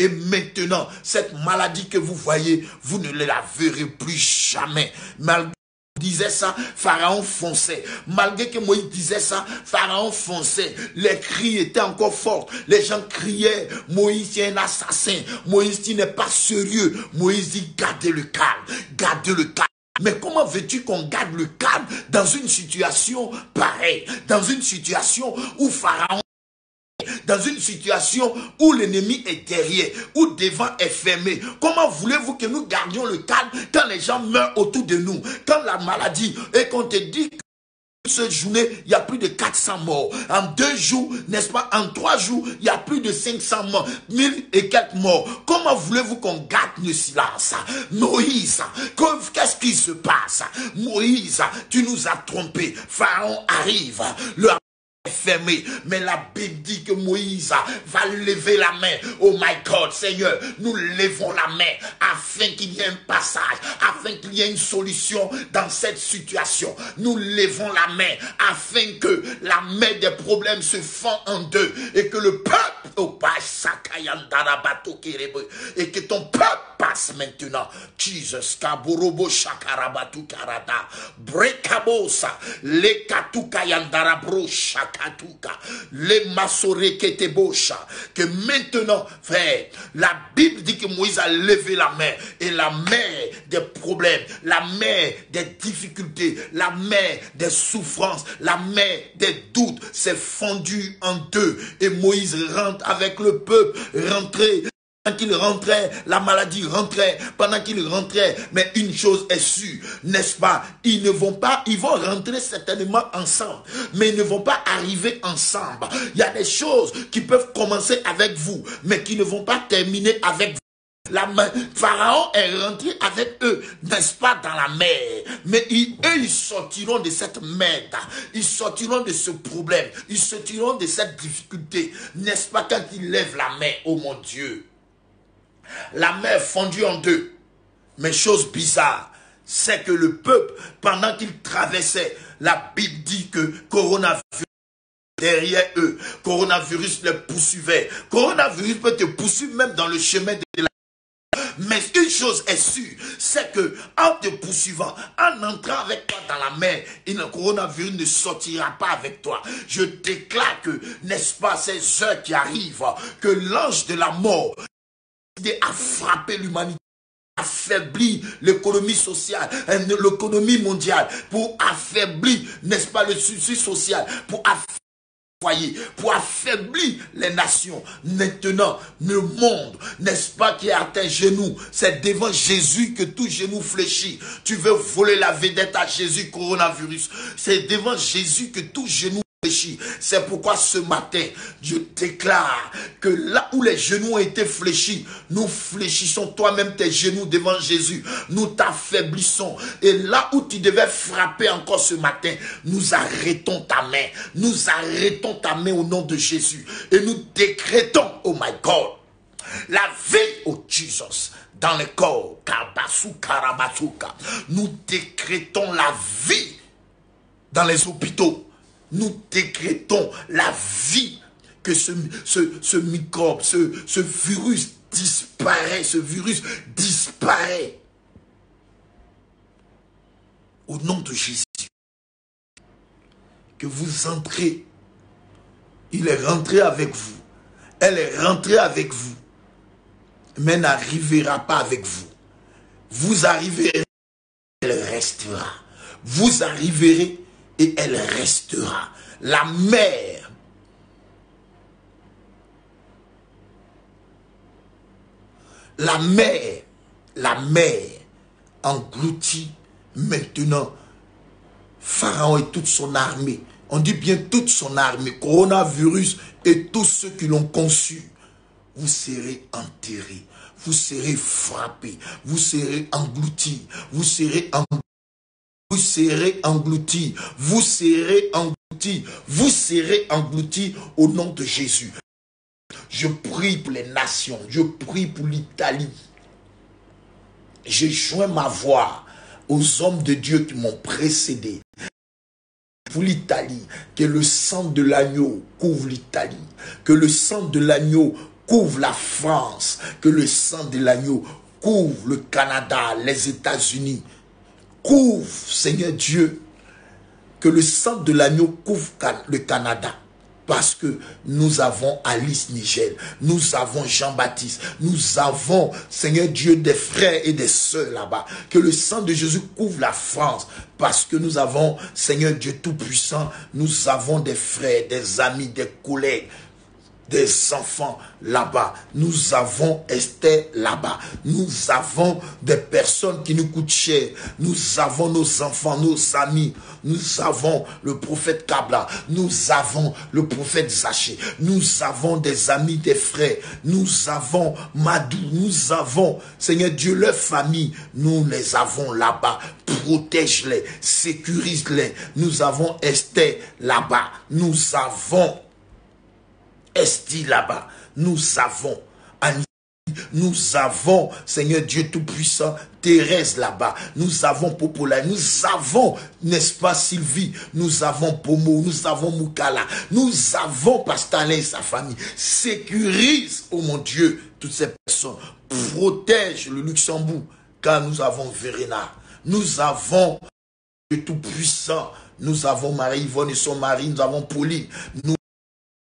Et maintenant, cette maladie que vous voyez, vous ne la verrez plus jamais. Malgré disait ça, Pharaon fonçait. Malgré que Moïse disait ça, Pharaon fonçait. Les cris étaient encore forts. Les gens criaient, Moïse c'est un assassin. Moïse tu n'es pas sérieux. Moïse dit, gardez le calme, gardez le calme. Mais comment veux-tu qu'on garde le calme dans une situation pareille, dans une situation où Pharaon, dans une situation où l'ennemi est derrière, où devant est fermé? Comment voulez-vous que nous gardions le calme quand les gens meurent autour de nous, quand la maladie, et qu'on te dit que cette journée, il y a plus de 400 morts. En 2 jours, n'est-ce pas, en 3 jours, il y a plus de 500 morts, 1000 et quelques morts. Comment voulez-vous qu'on garde le silence? Moïse, qu'est-ce qui se passe? Moïse, tu nous as trompés. Pharaon arrive, le fermé, mais la Bible dit que Moïse va lever la main. Oh my God, Seigneur, nous levons la main afin qu'il y ait un passage, afin qu'il y ait une solution dans cette situation. Nous levons la main afin que la main des problèmes se fend en deux et que le peuple, et que ton peuple passe maintenant. Jesus, Kaburobo Shakarabatu Karada, Brekabosa, Lekatu Kayandara Bro Shaka. les masoré qui étaient bocha, que maintenant, frère, la Bible dit que Moïse a levé la main, et la main des problèmes, la main des difficultés, la main des souffrances, la main des doutes s'est fondue en deux, et Moïse rentre avec le peuple, rentré. Pendant qu'il rentrait, la maladie rentrait. Pendant qu'il rentrait, mais une chose est sûre, n'est-ce pas? Ils vont rentrer certainement ensemble, mais ils ne vont pas arriver ensemble. Il y a des choses qui peuvent commencer avec vous, mais qui ne vont pas terminer avec vous. Pharaon est rentré avec eux, n'est-ce pas, dans la mer. Mais eux, ils sortiront de cette merde. Ils sortiront de ce problème. Ils sortiront de cette difficulté. N'est-ce pas, quand ils lèvent la main, oh mon Dieu. La mer fondue en deux. Mais chose bizarre, c'est que le peuple, pendant qu'il traversait, la Bible dit que coronavirus derrière eux, coronavirus les poursuivait. Coronavirus peut te poursuivre même dans le chemin de la... Mais une chose est sûre, c'est que en te poursuivant, en entrant avec toi dans la mer, le coronavirus ne sortira pas avec toi. Je déclare que, n'est-ce pas, ces heures qui arrivent, que l'ange de la mort a frappé l'humanité, affaiblir l'économie sociale, l'économie mondiale, pour affaiblir, n'est-ce pas, le souci social, pour affaiblir les nations. Maintenant, le monde, n'est-ce pas, qui est à tes genoux, c'est devant Jésus que tout genou fléchit. Tu veux voler la vedette à Jésus, coronavirus. C'est devant Jésus que tout genou fléchit. C'est pourquoi ce matin, je déclare que là où les genoux ont été fléchis, nous fléchissons toi-même tes genoux devant Jésus. Nous t'affaiblissons. Et là où tu devais frapper encore ce matin, nous arrêtons ta main. Nous arrêtons ta main au nom de Jésus. Et nous décrétons, oh my God, la vie, oh Jesus, dans le corps. Nous décrétons la vie dans les hôpitaux. Nous décrétons la vie, que ce microbe, ce virus disparaît, au nom de Jésus. Que vous entrez, il est rentré avec vous, elle est rentrée avec vous, mais n'arrivera pas avec vous. Vous arriverez, elle restera. Vous arriverez et elle restera. La mer, engloutit maintenant Pharaon et toute son armée. On dit bien toute son armée. Coronavirus et tous ceux qui l'ont conçu. Vous serez enterrés. Vous serez frappés. Vous serez engloutis. Vous serez engloutis. Vous serez engloutis, vous serez engloutis, vous serez engloutis au nom de Jésus. Je prie pour les nations, je prie pour l'Italie. Je joins ma voix aux hommes de Dieu qui m'ont précédé. Pour l'Italie, que le sang de l'agneau couvre l'Italie, que le sang de l'agneau couvre la France, que le sang de l'agneau couvre le Canada, les États-Unis. Couvre, Seigneur Dieu, que le sang de l'agneau couvre le Canada. Parce que nous avons Alice Nigel, nous avons Jean-Baptiste, nous avons, Seigneur Dieu, des frères et des sœurs là-bas. Que le sang de Jésus couvre la France. Parce que nous avons, Seigneur Dieu Tout-Puissant, nous avons des frères, des amis, des collègues, des enfants là-bas. Nous avons Esther là-bas. Nous avons des personnes qui nous coûtent cher. Nous avons nos enfants, nos amis. Nous avons le prophète Kabla. Nous avons le prophète Zaché. Nous avons des amis, des frères. Nous avons Madou. Nous avons, Seigneur Dieu, leur famille. Nous les avons là-bas. Protège-les. Sécurise-les. Nous avons Esther là-bas. Nous avons Esti là-bas, nous avons Annie, nous avons, Seigneur Dieu Tout-Puissant, Thérèse là-bas, nous avons Popola, nous avons, n'est-ce pas, Sylvie, nous avons Pomo, nous avons Moukala, nous avons Pastalin et sa famille. Sécurise, oh mon Dieu, toutes ces personnes. Protège le Luxembourg, car nous avons Verena, nous avons le Tout-Puissant, nous avons Marie-Yvonne et son mari, nous avons Pauline, nous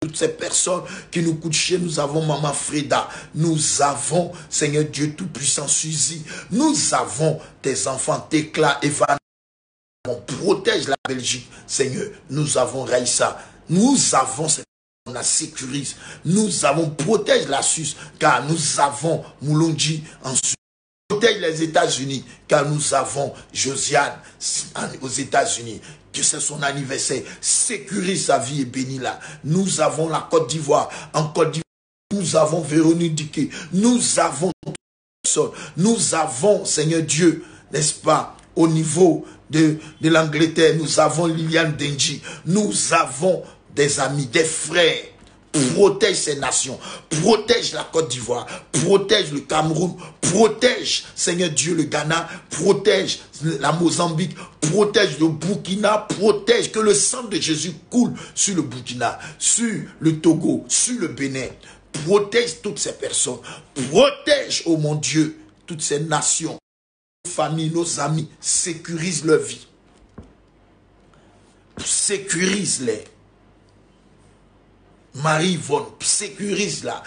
toutes ces personnes qui nous coûtent cher, nous avons Maman Freda, nous avons, Seigneur Dieu Tout-Puissant, Suzy, nous avons tes enfants, Tekla, Evan, on protège la Belgique, Seigneur, nous avons Raïssa, nous avons, on la sécurise, nous avons, protège la Suisse, car nous avons Moulonji en Suisse. Protège les États-Unis, car nous avons Josiane aux États-Unis, que c'est son anniversaire. Sécurise sa vie et bénis-la. Nous avons la Côte d'Ivoire. En Côte d'Ivoire, nous avons Véronique Diquet. Nous avons nous avons, Seigneur Dieu, n'est-ce pas, au niveau de l'Angleterre, nous avons Liliane Denji. Nous avons des amis, des frères. Protège ces nations, protège la Côte d'Ivoire, protège le Cameroun, protège, Seigneur Dieu, le Ghana, protège la Mozambique, protège le Burkina, protège, que le sang de Jésus coule sur le Burkina, sur le Togo, sur le Bénin. Protège toutes ces personnes, protège, oh mon Dieu, toutes ces nations, nos familles, nos amis, sécurise leur vie, sécurise-les. Marie-Yvonne, sécurise-la.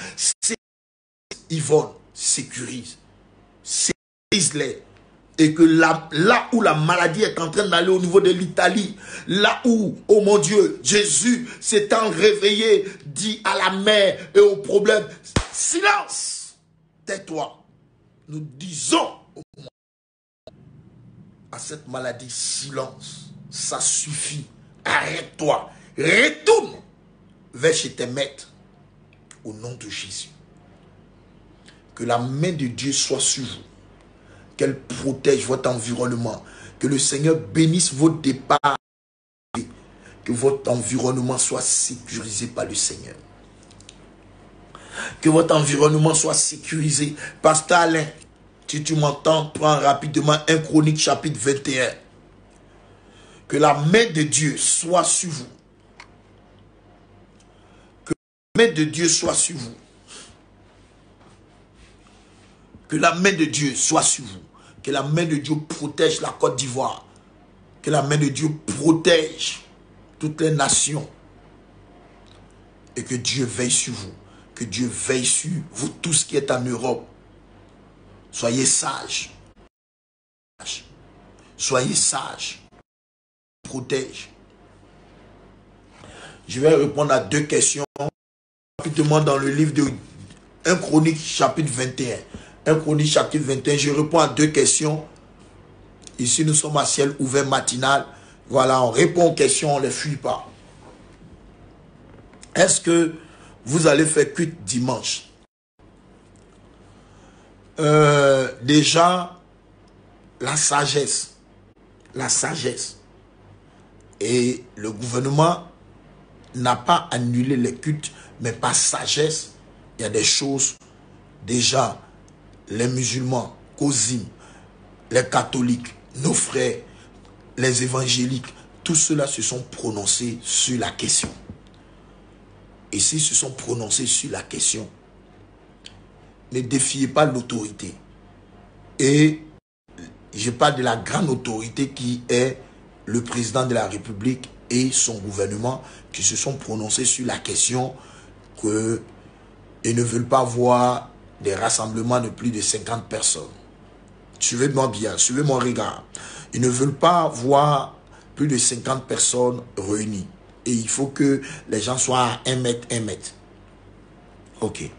Yvonne, sécurise. Sécurise-les. Et que là où la maladie est en train d'aller au niveau de l'Italie, là où, oh mon Dieu, Jésus s'étant réveillé, dit à la mer et au problème, silence, tais-toi. Nous disons à cette maladie, silence, ça suffit, arrête-toi, retourne vers chez tes maîtres, au nom de Jésus. Que la main de Dieu soit sur vous, qu'elle protège votre environnement, que le Seigneur bénisse vos départs, que votre environnement soit sécurisé par le Seigneur. Que votre environnement soit sécurisé. Pasteur Alain, si tu m'entends, prends rapidement 1 Chronique chapitre 21. Que la main de Dieu soit sur vous. Que la main de Dieu soit sur vous. Que la main de Dieu soit sur vous. Que la main de Dieu protège la Côte d'Ivoire. Que la main de Dieu protège toutes les nations. Et que Dieu veille sur vous. Que Dieu veille sur vous tous qui êtes en Europe. Soyez sages. Soyez sages. Protège. Je vais répondre à 2 questions. Rapidement dans le livre de 1 Chronique chapitre 21. 1 Chronique chapitre 21. Je réponds à 2 questions. Ici nous sommes à ciel ouvert matinal. Voilà, on répond aux questions, on ne les fuit pas. Est-ce que vous allez faire cuite dimanche? Déjà, la sagesse. Et le gouvernement n'a pas annulé les cultes, mais par sagesse, il y a des choses. Déjà, les musulmans, Kozim, les catholiques, nos frères, les évangéliques, tous ceux-là se sont prononcés sur la question. Et s'ils se sont prononcés sur la question, ne défiez pas l'autorité. Et je parle de la grande autorité qui est le président de la République et son gouvernement qui se sont prononcés sur la question qu'ils ne veulent pas voir des rassemblements de plus de 50 personnes. Suivez-moi bien, suivez mon regard. Ils ne veulent pas voir plus de 50 personnes réunies. Et il faut que les gens soient à 1 mètre, 1 mètre. Ok.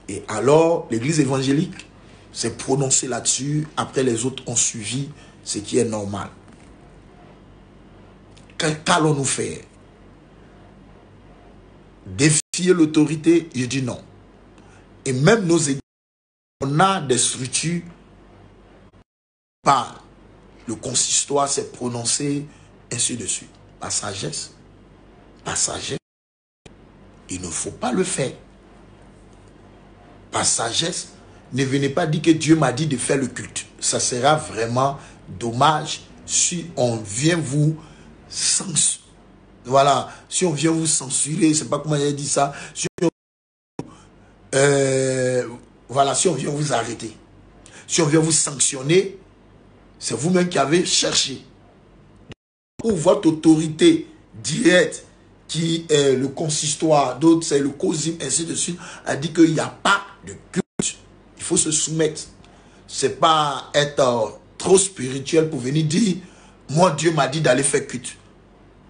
Et alors, l'église évangélique s'est prononcée là-dessus. Après, les autres ont suivi, ce qui est normal. Qu'allons-nous faire? Défier l'autorité? Je dis non. Et même nos églises, on a des structures par le consistoire s'est prononcé, ainsi de suite. Par sagesse. Par sagesse. Il ne faut pas le faire. Par sagesse, ne venez pas dire que Dieu m'a dit de faire le culte. Ça sera vraiment dommage si on vient vous censurer. Voilà, si on vient vous censurer, c'est pas comment j'ai dit ça. Si voilà, si on vient vous arrêter, si on vient vous sanctionner, c'est vous-même qui avez cherché. où votre autorité directe, qui est le consistoire, d'autres c'est le COSIM, ainsi de suite, a dit qu'il n'y a pas de culte. Il faut se soumettre. C'est pas être trop spirituel pour venir dire, moi Dieu m'a dit d'aller faire culte.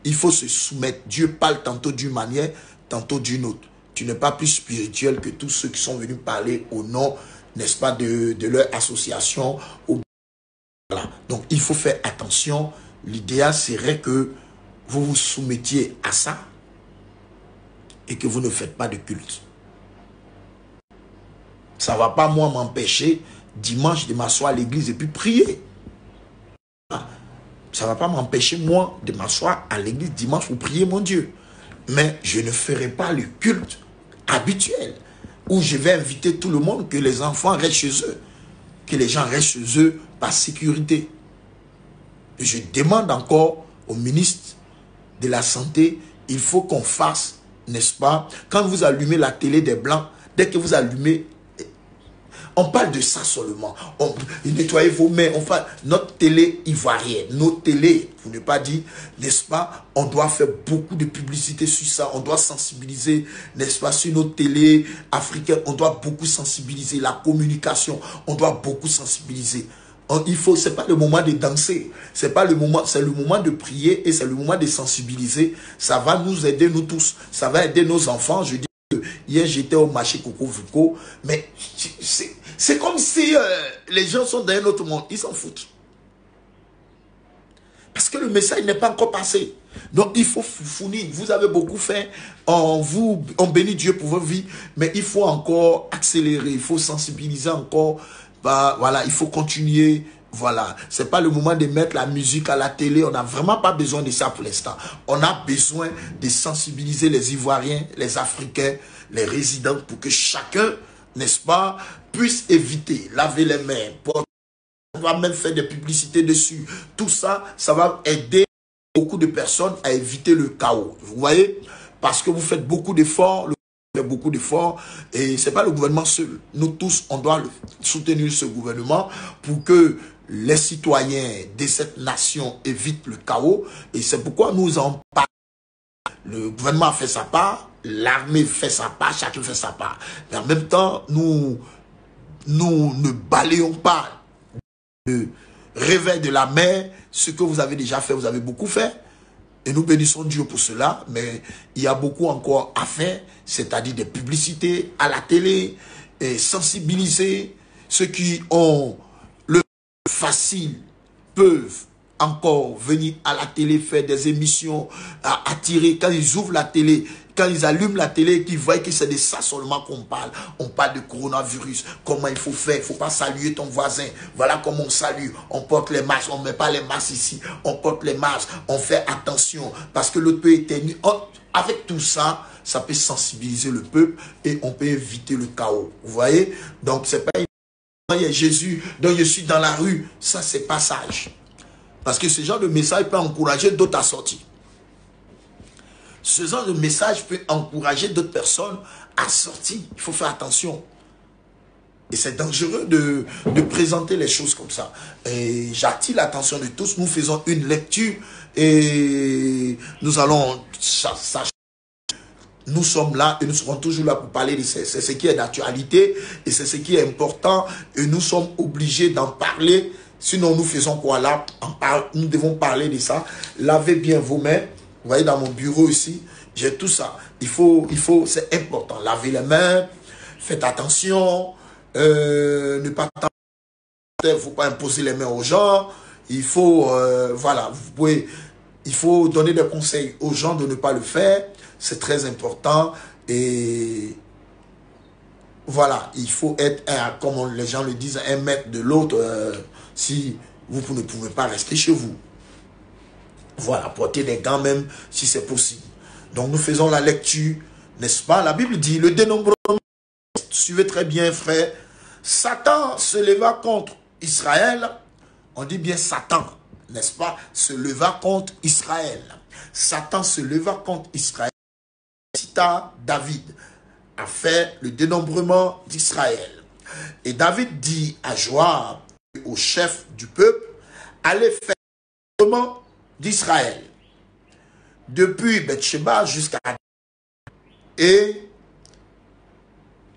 Il faut se soumettre. Dieu parle tantôt d'une manière, tantôt d'une autre. Tu n'es pas plus spirituel que tous ceux qui sont venus parler au nom, n'est-ce pas, de leur association. Voilà. Donc il faut faire attention. L'idéal serait que vous vous soumettiez à ça et que vous ne faites pas de culte. Ça ne va pas, moi, m'empêcher dimanche de m'asseoir à l'église et puis prier. Ça ne va pas m'empêcher, moi, de m'asseoir à l'église dimanche pour prier mon Dieu. Mais je ne ferai pas le culte habituel où je vais inviter tout le monde, que les enfants restent chez eux, que les gens restent chez eux par sécurité. Je demande encore au ministre de la Santé, il faut qu'on fasse, n'est-ce pas, quand vous allumez la télé des Blancs, dès que vous allumez, on parle de ça seulement. Nettoyez vos mains. Notre télé ivoirienne, nos télés, pour ne pas dire, n'est-ce pas, on doit faire beaucoup de publicité sur ça. On doit sensibiliser, n'est-ce pas, sur nos télés africaines. On doit beaucoup sensibiliser la communication. On doit beaucoup sensibiliser. C'est pas le moment de danser. C'est pas le moment, c'est le moment de prier et c'est le moment de sensibiliser. Ça va nous aider, nous tous. Ça va aider nos enfants. Je dis, hier, j'étais au marché Coco Vuko, mais c'est comme si les gens sont dans un autre monde. Ils s'en foutent. Parce que le message n'est pas encore passé. Donc, il faut fournir. Vous avez beaucoup fait. On bénit Dieu pour vos vies, mais il faut encore accélérer. Il faut sensibiliser encore. Bah, voilà, il faut continuer. Voilà, c'est pas le moment de mettre la musique à la télé. On n'a vraiment pas besoin de ça pour l'instant. On a besoin de sensibiliser les Ivoiriens, les Africains, les résidents pour que chacun, n'est-ce pas, puisse éviter, laver les mains. On va même faire des publicités dessus. Tout ça, ça va aider beaucoup de personnes à éviter le chaos. Vous voyez, parce que vous faites beaucoup d'efforts. Fait beaucoup d'efforts et c'est pas le gouvernement seul. Nous tous, on doit soutenir ce gouvernement pour que les citoyens de cette nation évitent le chaos et c'est pourquoi nous en parlons. Le gouvernement a fait sa part, l'armée fait sa part, chacun fait sa part. Mais en même temps, nous ne balayons pas le réveil de la mer. Ce que vous avez déjà fait, vous avez beaucoup fait. Et nous bénissons Dieu pour cela, mais il y a beaucoup encore à faire, c'est-à-dire des publicités à la télé, et sensibiliser ceux qui ont le facile, peuvent encore venir à la télé, faire des émissions, attirer, quand ils ouvrent la télé, quand ils allument la télé, qu'ils voient que c'est de ça seulement qu'on parle. On parle de coronavirus, comment il faut faire, il ne faut pas saluer ton voisin. Voilà comment on salue, on porte les masques, on ne met pas les masques ici, on porte les masques, on fait attention, parce que l'autre peut éternuer. Avec tout ça, ça peut sensibiliser le peuple et on peut éviter le chaos. Vous voyez? Donc, c'est pas il y a Jésus, donc je suis dans la rue. Ça, c'est pas sage. Parce que ce genre de message peut encourager d'autres à sortir. Ce genre de message peut encourager d'autres personnes à sortir. Il faut faire attention. Et c'est dangereux de présenter les choses comme ça. Et j'attire l'attention de tous. Nous faisons une lecture et nous allons... Nous sommes là et nous serons toujours là pour parler de ça. C'est ce qui est d'actualité et c'est ce qui est important. Et nous sommes obligés d'en parler. Sinon, nous faisons quoi là? Nous devons parler de ça. Lavez bien vos mains. Vous voyez, dans mon bureau ici, j'ai tout ça. Il faut, c'est important. Lavez les mains. Faites attention. Ne pas... Il ne faut pas imposer les mains aux gens. Il faut, voilà, vous pouvez... Il faut donner des conseils aux gens de ne pas le faire. C'est très important. Et voilà, il faut être, comme les gens le disent, 1 mètre de l'autre si vous ne pouvez pas rester chez vous. Voilà, porter des gants même si c'est possible. Donc nous faisons la lecture, n'est-ce pas? La Bible dit, le dénombrement, suivez très bien frère, Satan se leva contre Israël. On dit bien Satan, n'est-ce pas? Se leva contre Israël. Satan se leva contre Israël. Cita David a fait le dénombrement d'Israël. Et David dit à Joab, au chef du peuple, allez faire le dénombrement d'Israël, depuis Bethsheba jusqu'à et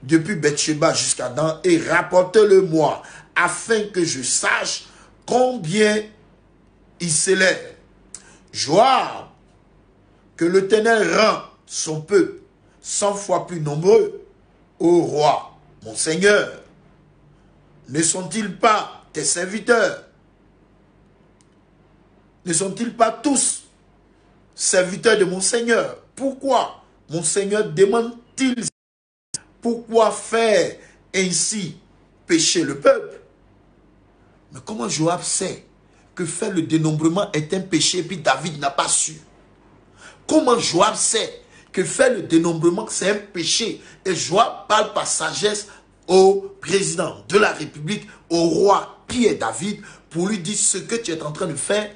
depuis Bethsheba jusqu'à Dan, et rapportez-le-moi, afin que je sache combien il s'élève. Joab, que l'Éternel rend son peuple 100 fois plus nombreux, ô roi, mon Seigneur, ne sont-ils pas tes serviteurs? Ne sont-ils pas tous serviteurs de mon Seigneur? Pourquoi mon Seigneur demande-t-il? Pourquoi faire ainsi pécher le peuple? Mais comment Joab sait que faire le dénombrement est un péché et puis David n'a pas su? Comment Joab sait que faire le dénombrement c'est un péché et Joab parle par sagesse au président de la République, au roi qui est David, pour lui dire ce que tu es en train de faire,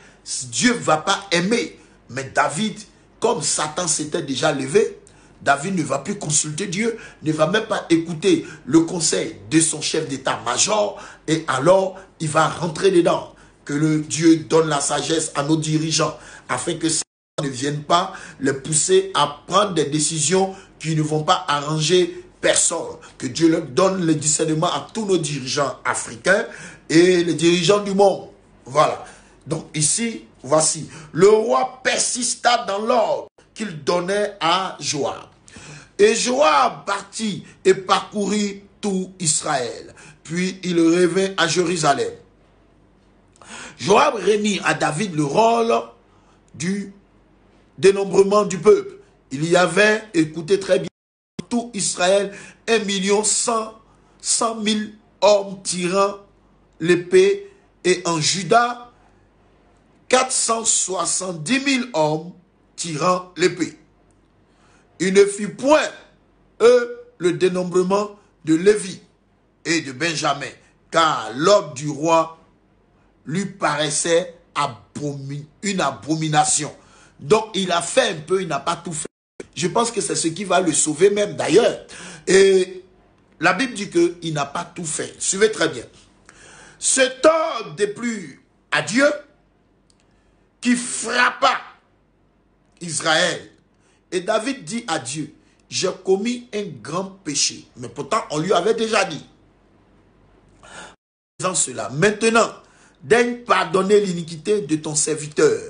Dieu ne va pas aimer. Mais David, comme Satan s'était déjà levé, David ne va plus consulter Dieu, ne va même pas écouter le conseil de son chef d'état-major, et alors il va rentrer dedans. Que le Dieu donne la sagesse à nos dirigeants, afin que ça ne vienne pas les pousser à prendre des décisions qui ne vont pas arranger personne. Que Dieu leur donne le discernement à tous nos dirigeants africains et les dirigeants du monde. Voilà. Donc ici, voici. Le roi persista dans l'ordre qu'il donnait à Joab. Et Joab partit et parcourut tout Israël. Puis il revint à Jérusalem. Joab remit à David le rôle du dénombrement du peuple. Il y avait, écoutez très bien, tout Israël, 1 000 hommes tirant l'épée, et en Juda, 470 000 hommes tirant l'épée. Il ne fit point, le dénombrement de Lévi et de Benjamin, car l'ordre du roi lui paraissait une abomination. Donc il a fait un peu, il n'a pas tout fait. Je pense que c'est ce qui va le sauver même d'ailleurs. Et la Bible dit qu'il n'a pas tout fait. Suivez très bien. Cet homme déplut à Dieu qui frappa Israël. Et David dit à Dieu, j'ai commis un grand péché. Mais pourtant, on lui avait déjà dit. En cela, maintenant, daigne pardonner l'iniquité de ton serviteur,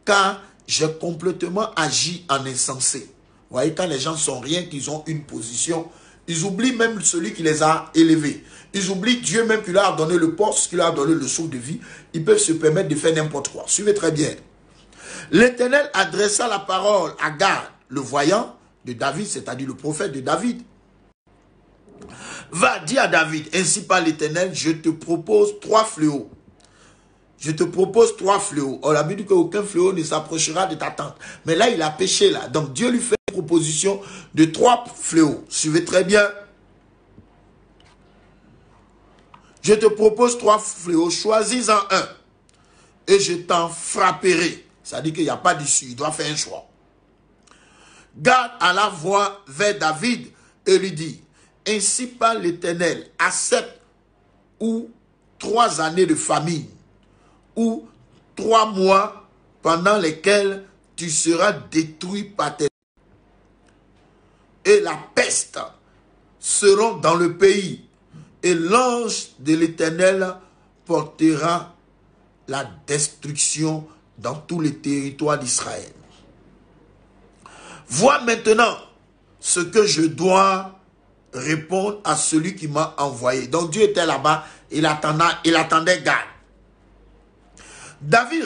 car j'ai complètement agi en insensé. Vous voyez, quand les gens sont rien, qu'ils ont une position, ils oublient même celui qui les a élevés. Ils oublient Dieu même qui leur a donné le poste, qui leur a donné le souffle de vie. Ils peuvent se permettre de faire n'importe quoi. Suivez très bien. L'Éternel adressa la parole à Gad, le voyant de David, c'est-à-dire le prophète de David. Va, dis à David, ainsi par l'Éternel, je te propose 3 fléaux. Je te propose 3 fléaux. On a dit qu'aucun fléau ne s'approchera de ta tente. Mais là, il a péché là. Donc Dieu lui fait une proposition de 3 fléaux. Suivez très bien. Je te propose 3 fléaux. Choisis-en un. Et je t'en frapperai. Ça dit qu'il n'y a pas d'issue. Il doit faire un choix. Gad alla voir vers David et lui dit, ainsi par l'Éternel, accepte ou 3 années de famine, ou 3 mois pendant lesquels tu seras détruit par tes et la peste seront dans le pays, et l'ange de l'Éternel portera la destruction dans tous les territoires d'Israël. Vois maintenant ce que je dois répondre à celui qui m'a envoyé. Donc Dieu était là-bas, il attendait Gad. David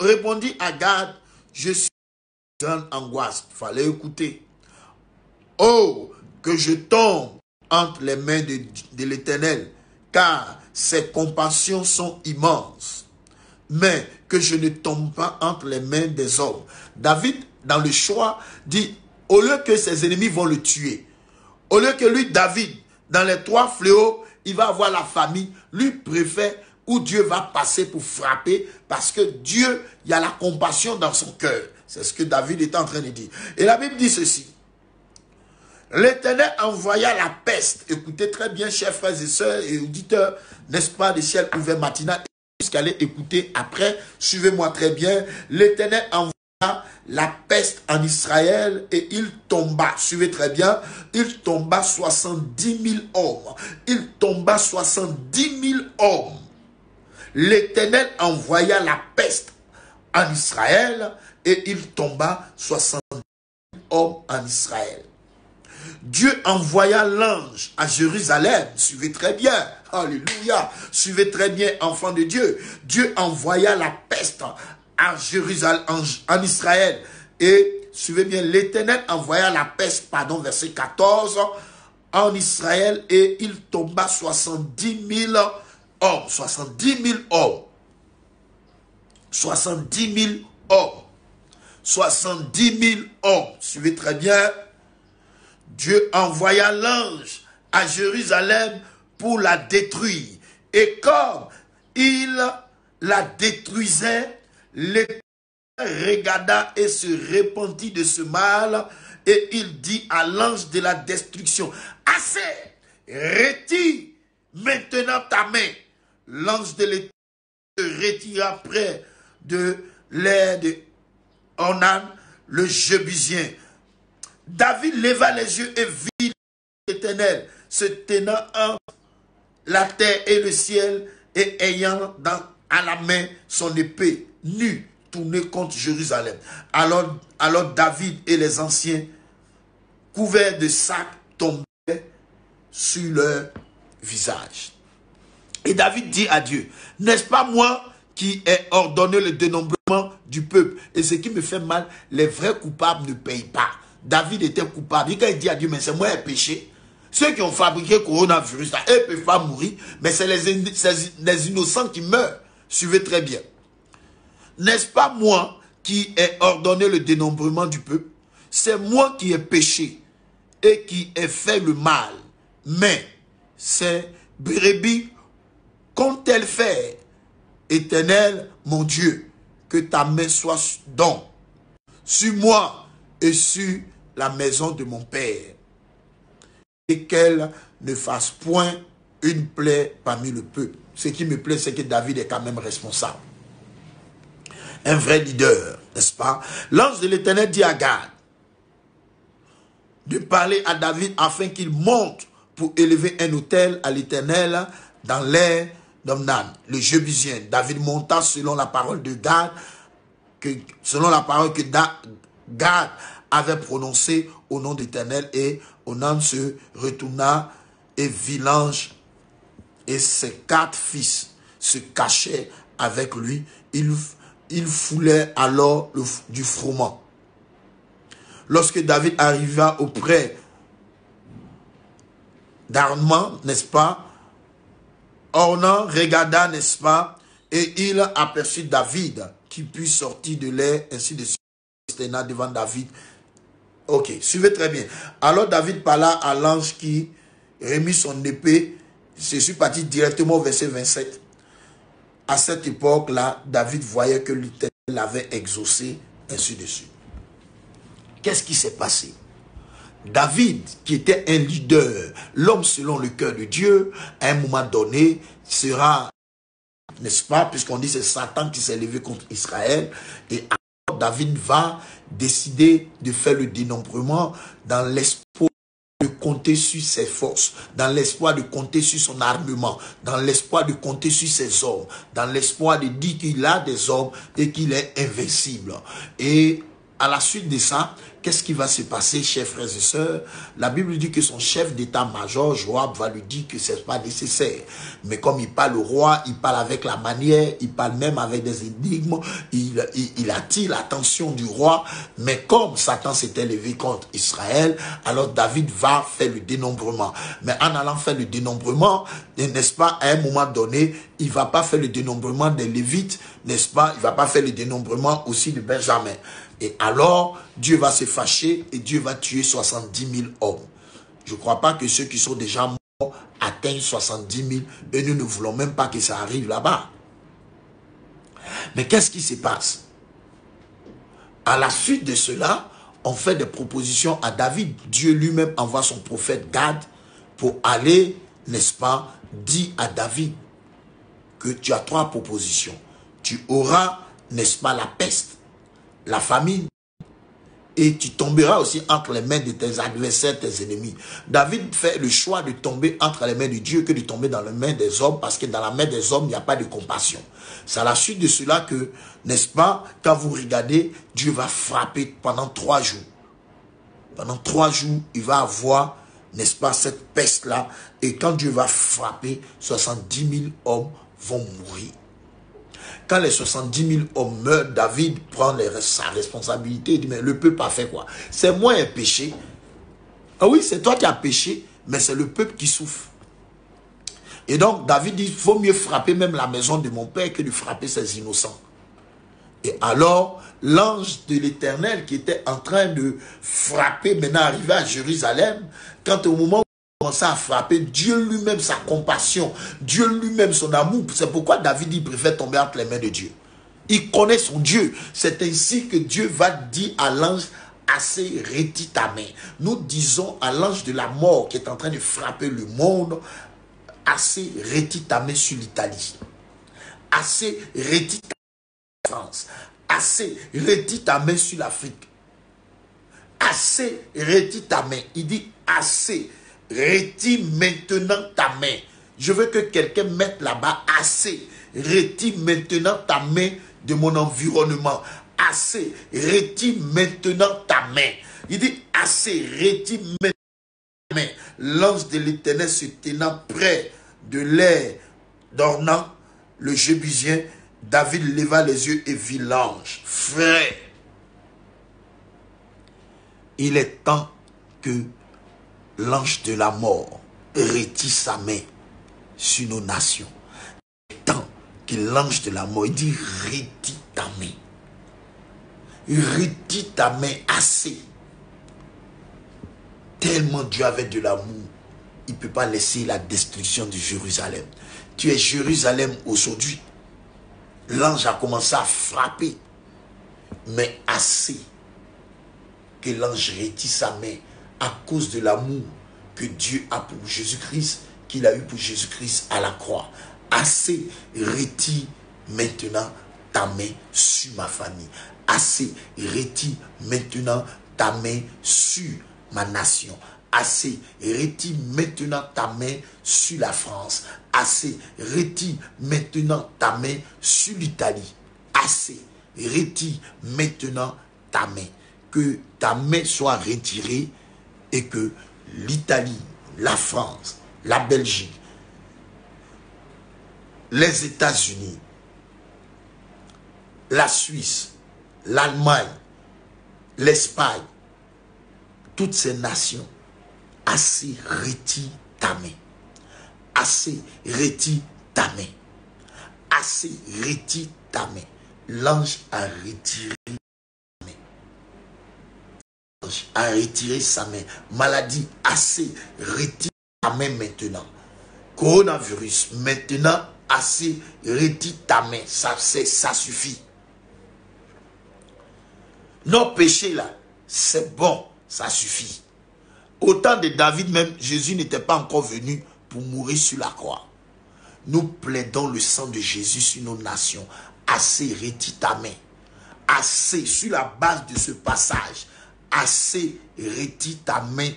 répondit à Gad, je suis en grande angoisse. Il fallait écouter. Oh, que je tombe entre les mains de l'Éternel, car ses compassions sont immenses. Mais que je ne tombe pas entre les mains des hommes. David, dans le choix, dit, au lieu que ses ennemis vont le tuer, au lieu que lui, David, dans les 3 fléaux, il va avoir la famille, lui préfère où Dieu va passer pour frapper, parce que Dieu, il y a la compassion dans son cœur. C'est ce que David est en train de dire. Et la Bible dit ceci. L'Éternel envoya la peste. Écoutez très bien, chers frères et sœurs et auditeurs, n'est-ce pas, des ciels ouverts matinal. qui allait écouter après, suivez-moi très bien. L'Éternel envoya la peste en Israël et il tomba, suivez très bien, il tomba 70 000 hommes. Il tomba 70 000 hommes. L'Éternel envoya la peste en Israël et il tomba 70 000 hommes en Israël. Dieu envoya l'ange à Jérusalem. Suivez très bien. Alléluia. Suivez très bien, enfants de Dieu. Dieu envoya la peste à Jérusalem, en Israël. Et suivez bien, l'Éternel envoya la peste, verset 14, en Israël. Et il tomba 70 000 hommes. 70 000 hommes. 70 000 hommes. 70 000 hommes. Suivez très bien. Dieu envoya l'ange à Jérusalem pour la détruire. Et comme il la détruisait, l'Éternel regarda et se repentit de ce mal. Et il dit à l'ange de la destruction, assez, retire maintenant ta main. L'ange de l'Éternel se retira près de l'air de Ornan, le Jébusien. David leva les yeux et vit l'Éternel se tenant entre la terre et le ciel et ayant à la main son épée nue tournée contre Jérusalem. Alors David et les anciens couverts de sacs tombaient sur leur visage. Et David dit à Dieu, n'est-ce pas moi qui ai ordonné le dénombrement du peuple? Et ce qui me fait mal, les vrais coupables ne payent pas. David était coupable. Et quand il dit à Dieu, mais c'est moi qui ai péché. Ceux qui ont fabriqué le coronavirus, là, eux ne peuvent pas mourir, mais c'est les innocents qui meurent. Suivez très bien. N'est-ce pas moi qui ai ordonné le dénombrement du peuple? C'est moi qui ai péché et qui ai fait le mal. Mais ces brebis qu'ont-elles fait? Éternel, mon Dieu, que ta main soit donc sur moi et sur la maison de mon père, et qu'elle ne fasse point une plaie parmi le peuple. Ce qui me plaît, c'est que David est quand même responsable. Un vrai leader, n'est-ce pas? L'ange de l'Éternel dit à Gad de parler à David afin qu'il monte pour élever un autel à l'Éternel dans l'air d'Ornan, le Jébusien. David monta selon la parole de Gad, selon la parole que Gad avait prononcée au nom d'Éternel, et Ornan se retourna et vit l'ange et ses 4 fils se cachaient avec lui. Il foulait alors du froment. Lorsque David arriva auprès d'Arman, n'est-ce pas, Ornan regarda, n'est-ce pas, et il aperçut David qui put sortir de l'air, ainsi de suite, devant David. Ok, suivez très bien. Alors David parla à l'ange qui remit son épée. Je suis parti directement au verset 27. À cette époque-là, David voyait que l'Éternel l'avait exaucé, ainsi de suite. Qu'est-ce qui s'est passé? David, qui était un leader, l'homme selon le cœur de Dieu, à un moment donné, sera, n'est-ce pas, puisqu'on dit c'est Satan qui s'est levé contre Israël, et alors David va décider de faire le dénombrement dans l'espoir de compter sur ses forces, dans l'espoir de compter sur son armement, dans l'espoir de compter sur ses hommes, dans l'espoir de dire qu'il a des hommes et qu'il est invincible. Et à la suite de ça, qu'est-ce qui va se passer, chers frères et sœurs? La Bible dit que son chef d'état-major, Joab, va lui dire que ce n'est pas nécessaire. Mais comme il parle au roi, il parle avec la manière, il parle même avec des énigmes, il attire l'attention du roi. Mais comme Satan s'était levé contre Israël, alors David va faire le dénombrement. Mais en allant faire le dénombrement, n'est-ce pas, à un moment donné, il ne va pas faire le dénombrement des Lévites, n'est-ce pas? Il ne va pas faire le dénombrement aussi de Benjamin. Et alors, Dieu va se fâcher et Dieu va tuer 70 000 hommes. Je ne crois pas que ceux qui sont déjà morts atteignent 70 000 et nous ne voulons même pas que ça arrive là-bas. Mais qu'est-ce qui se passe? À la suite de cela, on fait des propositions à David. Dieu lui-même envoie son prophète Gad pour aller, n'est-ce pas, dire à David que tu as 3 propositions. Tu auras, n'est-ce pas, la peste, la famine, et tu tomberas aussi entre les mains de tes adversaires, tes ennemis. David fait le choix de tomber entre les mains de Dieu que de tomber dans les mains des hommes, parce que dans la main des hommes, il n'y a pas de compassion. C'est à la suite de cela que, n'est-ce pas, quand vous regardez, Dieu va frapper pendant 3 jours. Pendant 3 jours, il va avoir, n'est-ce pas, cette peste-là. Et quand Dieu va frapper, 70 000 hommes vont mourir. Quand les 70 000 hommes meurent, David prend sa responsabilité. Il dit, mais le peuple a fait quoi? C'est moi qui ai péché. Ah oui, c'est toi qui as péché, mais c'est le peuple qui souffre. Et donc, David dit, il faut mieux frapper même la maison de mon père que de frapper ses innocents. Et alors, l'ange de l'Éternel qui était en train de frapper, maintenant arrivé à Jérusalem, quand au moment où il commençait à frapper, Dieu lui-même, sa compassion, Dieu lui-même, son amour, c'est pourquoi David il préfère tomber entre les mains de Dieu. Il connaît son Dieu. C'est ainsi que Dieu va dire à l'ange, assez retire ta main. Nous disons à l'ange de la mort qui est en train de frapper le monde, assez retire ta main sur l'Italie. Assez retire ta main sur la France. Assez retire ta main sur l'Afrique. Assez retire ta main. Il dit assez. Retire maintenant ta main. Je veux que quelqu'un mette là-bas assez. Retire maintenant ta main de mon environnement. Assez. Retire maintenant ta main. Il dit assez. Retire maintenant ta main. L'ange de l'Éternel se tenant près de l'air d'Ornan, le Jébusien, David leva les yeux et vit l'ange. Frère, il est temps que l'ange de la mort retire sa main sur nos nations. Il est temps que l'ange de la mort, il dit retire ta main. Retire ta main assez. Tellement Dieu avait de l'amour, il ne peut pas laisser la destruction de Jérusalem. Tu es Jérusalem aujourd'hui. L'ange a commencé à frapper. Mais assez que l'ange retire sa main à cause de l'amour que Dieu a pour Jésus-Christ, qu'il a eu pour Jésus-Christ à la croix. Assez, retire maintenant ta main sur ma famille. Assez, retire maintenant ta main sur ma nation. Assez, retire maintenant ta main sur la France. Assez, retire maintenant ta main sur l'Italie. Assez, retire maintenant ta main. Que ta main soit retirée et que l'Italie, la France, la Belgique, les États-Unis, la Suisse, l'Allemagne, l'Espagne, toutes ces nations, assez retire ta main. Assez retire ta main. Assez retire ta main. L'ange a retiré sa main. L'ange a retiré sa main. Maladie, assez retire ta main maintenant. Coronavirus, maintenant, assez retire ta main. Ça suffit. Nos péchés là, c'est bon, ça suffit. Au temps de David même, Jésus n'était pas encore venu pour mourir sur la croix. Nous plaidons le sang de Jésus sur nos nations. Assez, retire ta main. Assez, sur la base de ce passage, assez, retire ta main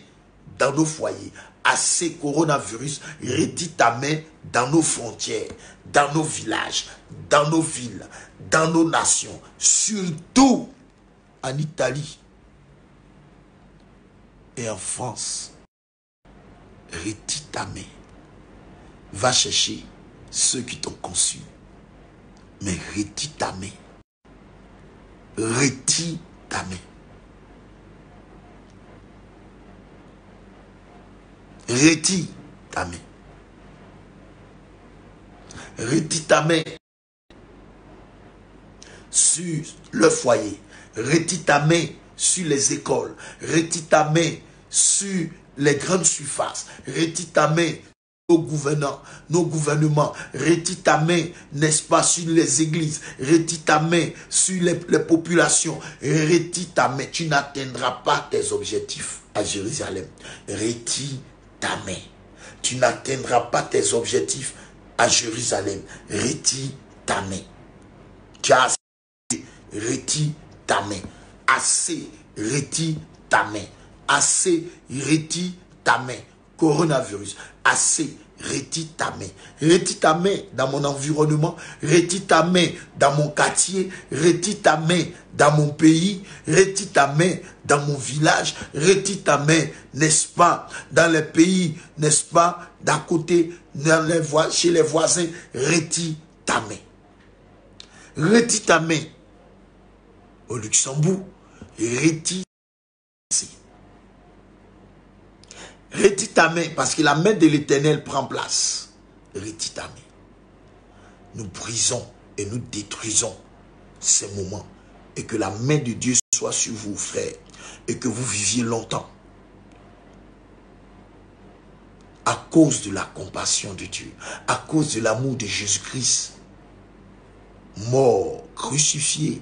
dans nos foyers. Assez, coronavirus, retire ta main dans nos frontières, dans nos villages, dans nos villes, dans nos nations, surtout en Italie et en France. Retire ta main. Va chercher ceux qui t'ont conçu. Mais retire ta main. Retire ta main. Retire ta main. Retire ta main sur le foyer. Retire ta main sur les écoles. Retire ta main sur les grandes surfaces. Retire ta main nos gouvernements, retire ta main, n'est-ce pas, sur les églises, retire ta main sur les populations, retire ta main, tu n'atteindras pas tes objectifs à Jérusalem. Retire ta main, tu n'atteindras pas tes objectifs à Jérusalem, retire ta main. Tu as assez, retire ta main. Assez, retire ta main. Assez, retire ta main. Coronavirus, assez, retire ta main. Retire ta main dans mon environnement. Retire ta main dans mon quartier. Retire ta main dans mon pays. Retire ta main dans mon village. Retire ta main, n'est-ce pas, dans les pays, n'est-ce pas, d'à côté, chez les voisins. Retire ta main. Retire ta main au Luxembourg. Retire. Retire ta main parce que la main de l'Éternel prend place. Retire ta main. Nous brisons et nous détruisons ces moments. Et que la main de Dieu soit sur vous, frères. Et que vous viviez longtemps. À cause de la compassion de Dieu. À cause de l'amour de Jésus-Christ. Mort, crucifié.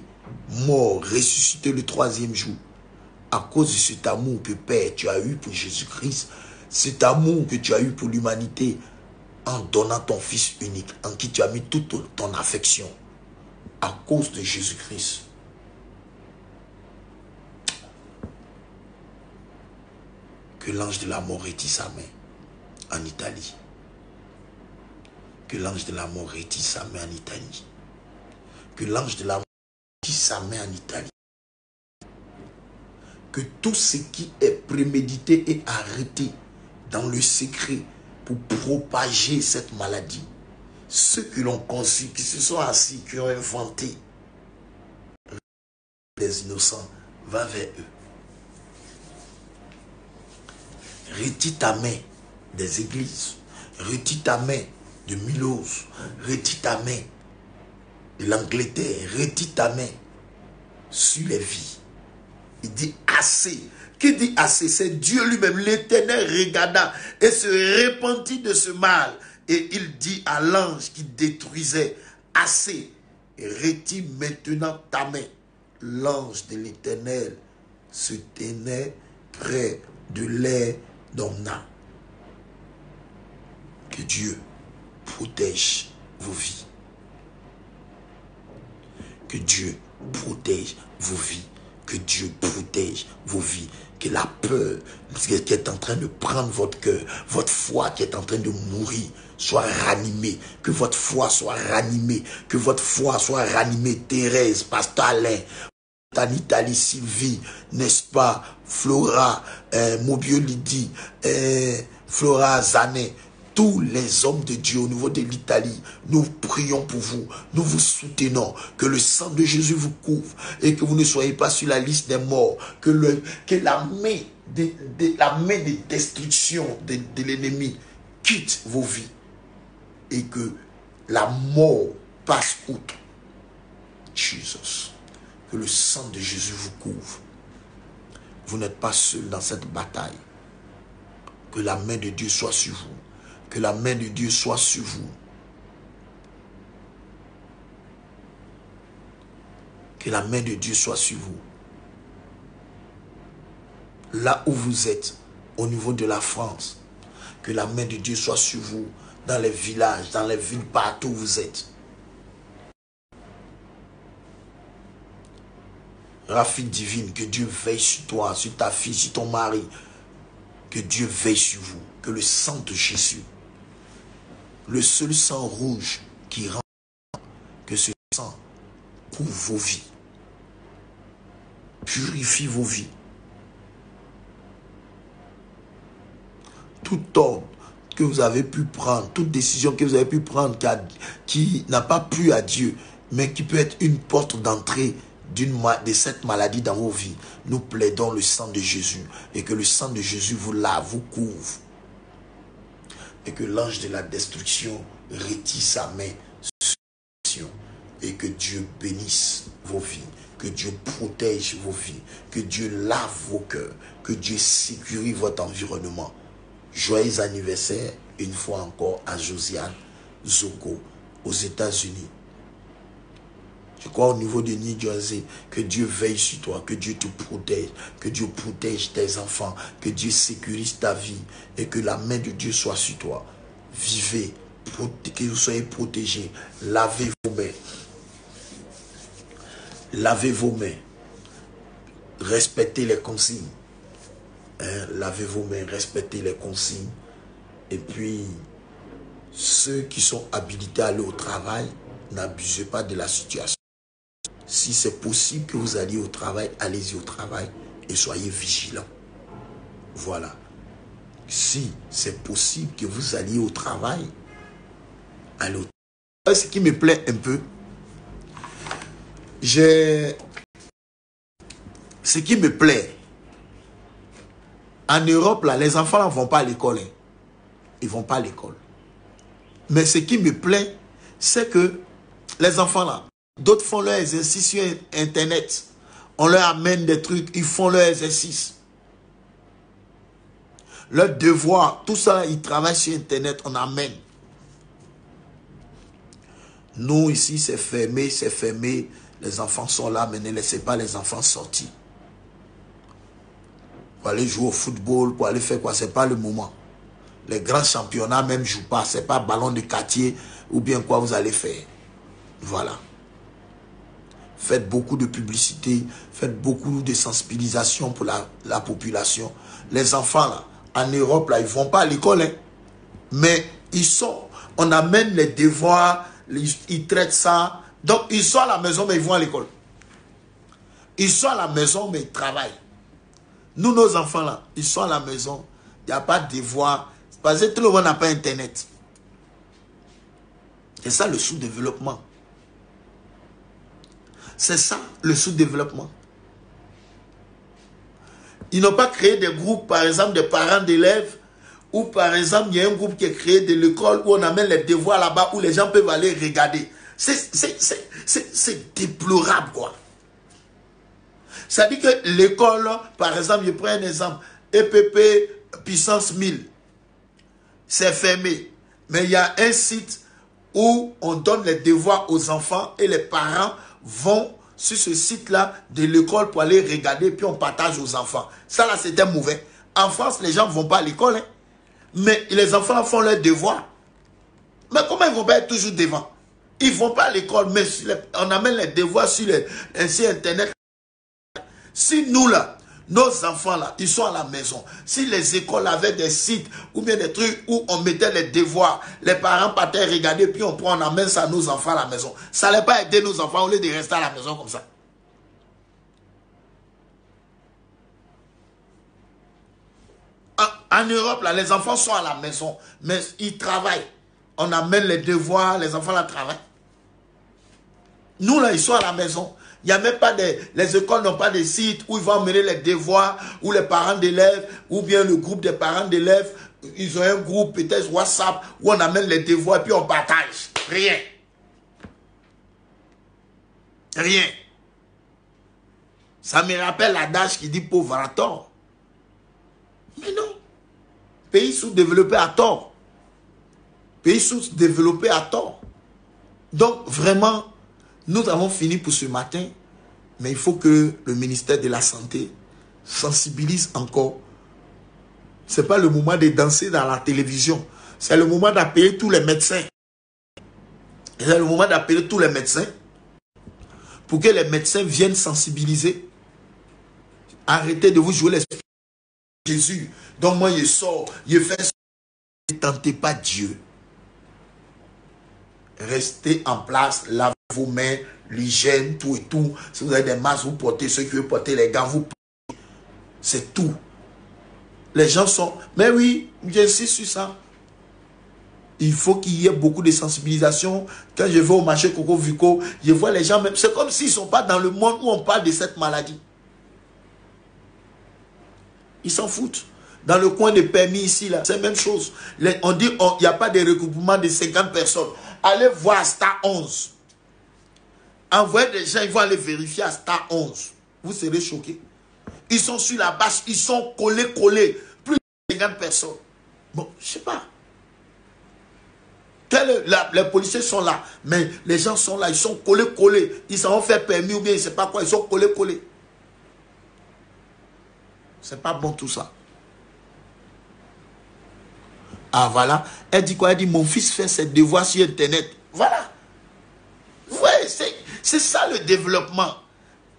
Mort, ressuscité le 3e jour. À cause de cet amour que Père, tu as eu pour Jésus-Christ, cet amour que tu as eu pour l'humanité, en donnant ton Fils unique, en qui tu as mis toute ton affection, à cause de Jésus-Christ. Que l'ange de la mort retire sa main en Italie. Que l'ange de la mort retire sa main en Italie. Que l'ange de la mort retire sa main en Italie. Que tout ce qui est prémédité et arrêté dans le secret pour propager cette maladie, ceux qui l'ont conçu, qui se sont assis, qui ont inventé, les innocents, va vers eux. Retire ta main des églises, retire ta main de Milos, retire ta main de l'Angleterre, retire ta main sur les vies. Il dit assez. Qui dit assez? C'est Dieu lui-même. L'Éternel regarda et se repentit de ce mal. Et il dit à l'ange qui détruisait, assez. Retire maintenant ta main. L'ange de l'Éternel se tenait près de l'air d'Omna. Que Dieu protège vos vies. Que Dieu protège vos vies. Que Dieu protège vos vies. Que la peur qui est en train de prendre votre cœur, votre foi qui est en train de mourir, soit ranimée. Que votre foi soit ranimée. Que votre foi soit ranimée. Thérèse, Pasteur Alain, en Italie, Sylvie, n'est-ce pas, Flora, Mobio Lydie, Flora Zanet, tous les hommes de Dieu au niveau de l'Italie, nous prions pour vous, nous vous soutenons, que le sang de Jésus vous couvre et que vous ne soyez pas sur la liste des morts, que la main de destruction de l'ennemi quitte vos vies et que la mort passe outre. Jesus. Que le sang de Jésus vous couvre. Vous n'êtes pas seul dans cette bataille. Que la main de Dieu soit sur vous. Que la main de Dieu soit sur vous. Que la main de Dieu soit sur vous. Là où vous êtes, au niveau de la France, que la main de Dieu soit sur vous, dans les villages, dans les villes, partout où vous êtes. Rafine divine, que Dieu veille sur toi, sur ta fille, sur ton mari. Que Dieu veille sur vous. Que le sang de Jésus, le seul sang rouge qui rend, que ce sang couvre vos vies. Purifie vos vies. Tout ordre que vous avez pu prendre, toute décision que vous avez pu prendre qui n'a pas plu à Dieu, mais qui peut être une porte d'entrée de cette maladie dans vos vies, nous plaidons le sang de Jésus et que le sang de Jésus vous lave, vous couvre et que l'ange de la destruction retire sa main sur et que Dieu bénisse vos vies, que Dieu protège vos vies, que Dieu lave vos cœurs, que Dieu sécurise votre environnement. Joyeux anniversaire une fois encore à Josiane Zogo aux États-Unis. Je crois au niveau de New Jersey, que Dieu veille sur toi, que Dieu te protège, que Dieu protège tes enfants, que Dieu sécurise ta vie et que la main de Dieu soit sur toi. Vivez que vous soyez protégés. Lavez vos mains. Lavez vos mains. Respectez les consignes. Hein? Lavez vos mains, respectez les consignes. Et puis, ceux qui sont habilités à aller au travail, n'abusez pas de la situation. Si c'est possible que vous alliez au travail, allez-y au travail et soyez vigilants. Voilà. Si c'est possible que vous alliez au travail, allez au travail. Ce qui me plaît un peu, ce qui me plaît, en Europe, là, les enfants ne vont pas à l'école. Hein. Ils ne vont pas à l'école. Mais ce qui me plaît, c'est que les enfants là, d'autres font leur exercice sur Internet. On leur amène des trucs, ils font leur exercice. Leurs devoirs, tout ça, ils travaillent sur Internet, on amène. Nous, ici, c'est fermé, c'est fermé. Les enfants sont là, mais ne laissez pas les enfants sortir. Pour aller jouer au football, pour aller faire quoi, c'est pas le moment. Les grands championnats même ne jouent pas. Ce n'est pas ballon de quartier ou bien quoi vous allez faire. Voilà. Faites beaucoup de publicité, faites beaucoup de sensibilisation pour la population. Les enfants, là, en Europe, là, ils ne vont pas à l'école. Hein. Mais ils sont, on amène les devoirs, ils traitent ça. Donc, ils sont à la maison, mais ils vont à l'école. Ils sont à la maison, mais ils travaillent. Nous, nos enfants, là, ils sont à la maison. Il n'y a pas de devoirs. Parce que tout le monde n'a pas Internet. C'est ça le sous-développement. C'est ça le sous-développement. Ils n'ont pas créé des groupes, par exemple, de parents d'élèves, ou par exemple, il y a un groupe qui est créé de l'école où on amène les devoirs là-bas, où les gens peuvent aller regarder. C'est déplorable, quoi. Ça dit que l'école, par exemple, je prends un exemple, EPP puissance 1000, c'est fermé. Mais il y a un site où on donne les devoirs aux enfants et les parents vont sur ce site-là de l'école pour aller regarder, puis on partage aux enfants. Ça là, c'était mauvais. En France, les gens ne vont pas à l'école, hein. Mais les enfants font leurs devoirs. Mais comment ils vont pas être toujours devant? Ils ne vont pas à l'école, mais on amène les devoirs sur Internet. Si nous là, nos enfants là, ils sont à la maison. Si les écoles avaient des sites ou bien des trucs où on mettait les devoirs, les parents partaient regarder, puis on amène ça à nos enfants à la maison. Ça n'allait pas aider nos enfants au lieu de rester à la maison comme ça. En Europe, là, les enfants sont à la maison, mais ils travaillent. On amène les devoirs, les enfants là travaillent. Nous là, ils sont à la maison. Il n'y a même pas les écoles n'ont pas de sites où ils vont emmener les devoirs, où les parents d'élèves, ou bien le groupe des parents d'élèves, ils ont un groupe peut-être WhatsApp où on amène les devoirs et puis on partage. Rien. Rien. Ça me rappelle l'adage qui dit pauvre à tort. Mais non. Pays sous-développé à tort. Pays sous-développé à tort. Donc vraiment, nous avons fini pour ce matin, mais il faut que le ministère de la Santé sensibilise encore. Ce n'est pas le moment de danser dans la télévision. C'est le moment d'appeler tous les médecins. C'est le moment d'appeler tous les médecins pour que les médecins viennent sensibiliser. Arrêtez de vous jouer l'esprit de Jésus. Donc moi, je sors, je fais ça. Ne tentez pas Dieu. Restez en place, lavez vos mains, l'hygiène, tout et tout. Si vous avez des masques, vous portez. Ceux qui veulent porter les gants, vous portez. C'est tout. Les gens sont... Mais oui, j'insiste sur ça. Il faut qu'il y ait beaucoup de sensibilisation. Quand je vais au marché Coco Vico, je vois les gens même... C'est comme s'ils ne sont pas dans le monde où on parle de cette maladie. Ils s'en foutent. Dans le coin des permis ici, là, c'est la même chose. On dit qu'il n'y a pas de regroupement de 50 personnes. Allez voir Star 11. Envoyez des gens, ils vont aller vérifier à Star 11. Vous serez choqués. Ils sont sur la base, ils sont collés. Plus de 50 personnes. Bon, je ne sais pas. Les policiers sont là, mais les gens sont là, ils sont collés. Ils s'en vont faire permis ou bien je ne sais pas quoi, ils sont collés. C'est pas bon tout ça. Ah voilà. Elle dit quoi? Elle dit mon fils fait ses devoirs sur Internet. Voilà. Ouais, c'est ça le développement.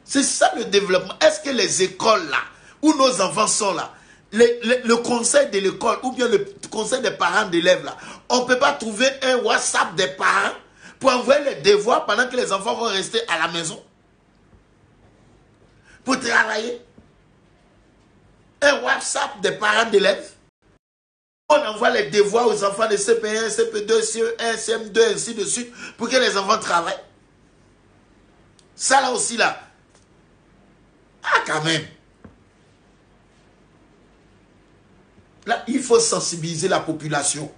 C'est ça le développement. Est-ce que les écoles là, où nos enfants sont là, le conseil de l'école ou bien le conseil des parents d'élèves là, on ne peut pas trouver un WhatsApp des parents pour envoyer les devoirs pendant que les enfants vont rester à la maison pour travailler? Un WhatsApp des parents d'élèves. On envoie les devoirs aux enfants de CP1, CP2, CE1, CM2, ainsi de suite, pour que les enfants travaillent. Ça là aussi là. Ah quand même. Là, il faut sensibiliser la population.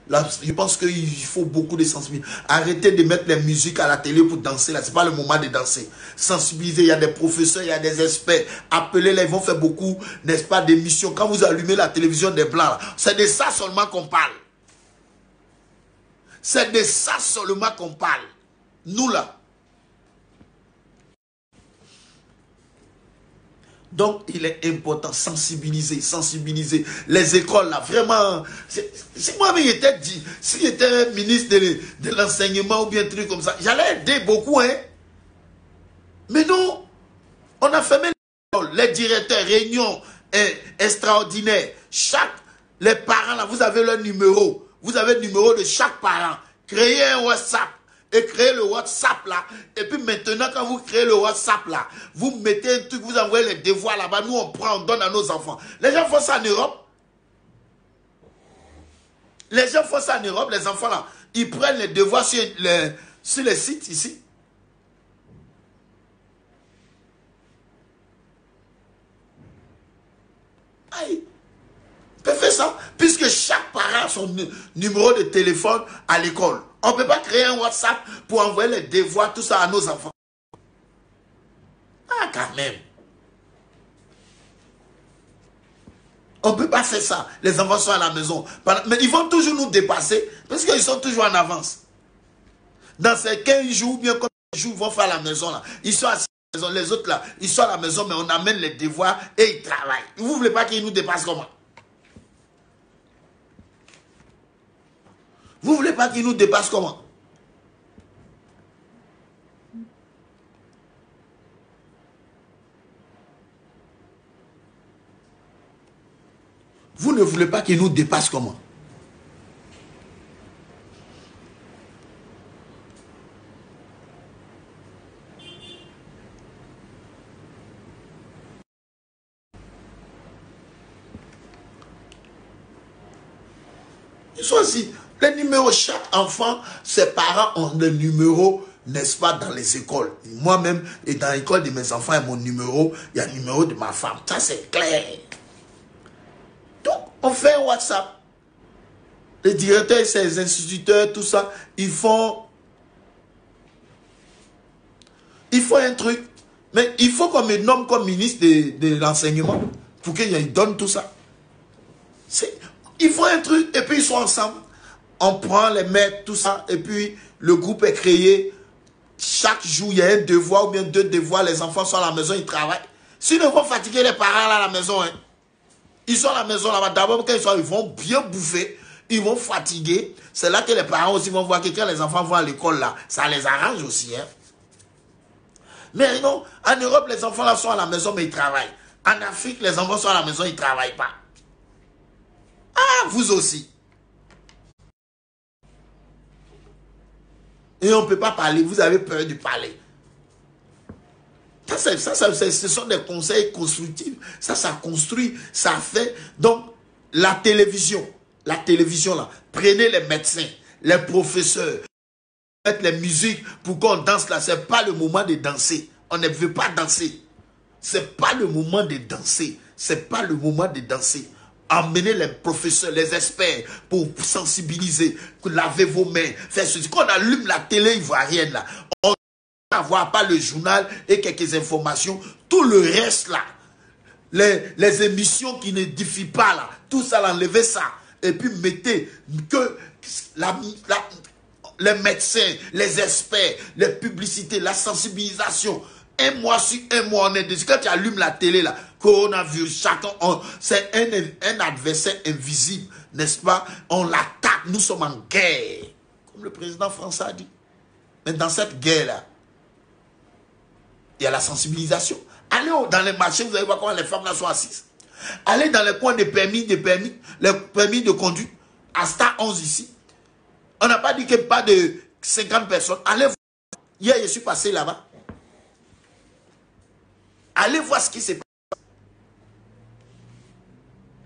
Là, je pense qu'il faut beaucoup de sensibiliser. Arrêtez de mettre les musiques à la télé pour danser. Là, ce n'est pas le moment de danser. Sensibiliser, il y a des professeurs, il y a des experts. Appelez-les, ils vont faire beaucoup, n'est-ce pas, d'émissions. Quand vous allumez la télévision des Blancs, c'est de ça seulement qu'on parle. C'est de ça seulement qu'on parle. Nous, là. Donc, il est important de sensibiliser les écoles là. Vraiment, si moi-même j'étais dit, si j'étais ministre de l'enseignement ou bien un truc comme ça, j'allais aider beaucoup, hein. Mais non, on a fermé les écoles, les directeurs, réunions extraordinaires. Les parents là, vous avez leur numéro. Vous avez le numéro de chaque parent. Créez un WhatsApp. Et créez le WhatsApp là. Et puis maintenant, quand vous créez le WhatsApp là, vous mettez un truc, vous envoyez les devoirs là-bas. Nous, on prend, on donne à nos enfants. Les gens font ça en Europe. Les gens font ça en Europe, les enfants là. Ils prennent les devoirs sur les sites ici. Aïe. Ils peuvent faire ça. Puisque chaque parent a son numéro de téléphone à l'école. On ne peut pas créer un WhatsApp pour envoyer les devoirs, tout ça à nos enfants. Ah, quand même. On ne peut pas faire ça. Les enfants sont à la maison. Mais ils vont toujours nous dépasser parce qu'ils sont toujours en avance. Dans ces 15 jours, bien comme les jours, ils vont faire à la maison. Là. Ils sont assis à la maison. Les autres, là, ils sont à la maison, mais on amène les devoirs et ils travaillent. Vous ne voulez pas qu'ils nous dépassent comment? Vous ne voulez pas qu'ils nous dépassent comment? Vous ne voulez pas qu'ils nous dépassent comment? Ils sont aussi. Les numéros, chaque enfant, ses parents ont le numéro, n'est-ce pas, dans les écoles. Moi-même, et dans l'école de mes enfants, il y a mon numéro, il y a le numéro de ma femme. Ça, c'est clair. Donc, on fait un WhatsApp. Les directeurs, les instituteurs, tout ça, ils font un truc. Mais il faut qu'on me nomme comme ministre de l'enseignement pour qu'ils donnent tout ça. Ils font un truc et puis ils sont ensemble. On prend les maîtres, tout ça, et puis le groupe est créé. Chaque jour, il y a un devoir ou bien 2 devoirs. Les enfants sont à la maison, ils travaillent. Sinon, ils vont fatiguer les parents là à la maison. Hein. Ils sont à la maison là-bas. D'abord, quand ils vont bien bouffer. Ils vont fatiguer. C'est là que les parents aussi vont voir que quand les enfants vont à l'école là, ça les arrange aussi. Hein. Mais non, en Europe, les enfants là sont à la maison, mais ils travaillent. En Afrique, les enfants sont à la maison, ils ne travaillent pas. Ah, vous aussi. Et on ne peut pas parler, vous avez peur de parler. Ce sont des conseils constructifs. Ça construit, ça fait. Donc, la télévision là, prenez les médecins, les professeurs, mettre les musiques pour qu'on danse là. Ce n'est pas le moment de danser. On ne veut pas danser. Ce n'est pas le moment de danser. Ce n'est pas le moment de danser. Emmenez les professeurs, les experts pour sensibiliser, laver vos mains, faire ceci. Quand on allume la télé ivoirienne là, on ne voit pas le journal et quelques informations. Tout le reste là, les émissions qui n'édifient pas là, tout ça, enlevez ça. Et puis mettez que les médecins, les experts, les publicités, la sensibilisation, Un mois sur un mois, on est dessus. Quand tu allumes la télé, là, coronavirus, chacun, c'est un adversaire invisible, n'est-ce pas? On l'attaque, nous sommes en guerre. Comme le président François a dit. Mais dans cette guerre-là, il y a la sensibilisation. Allez dans les marchés, vous allez voir comment les femmes là sont assises. Allez dans les coins des permis, les permis de conduite. À Star 11 ici. On n'a pas dit qu'il n'y a pas de 50 personnes. Allez voir. Hier, je suis passé là-bas. Allez voir ce qui s'est passé.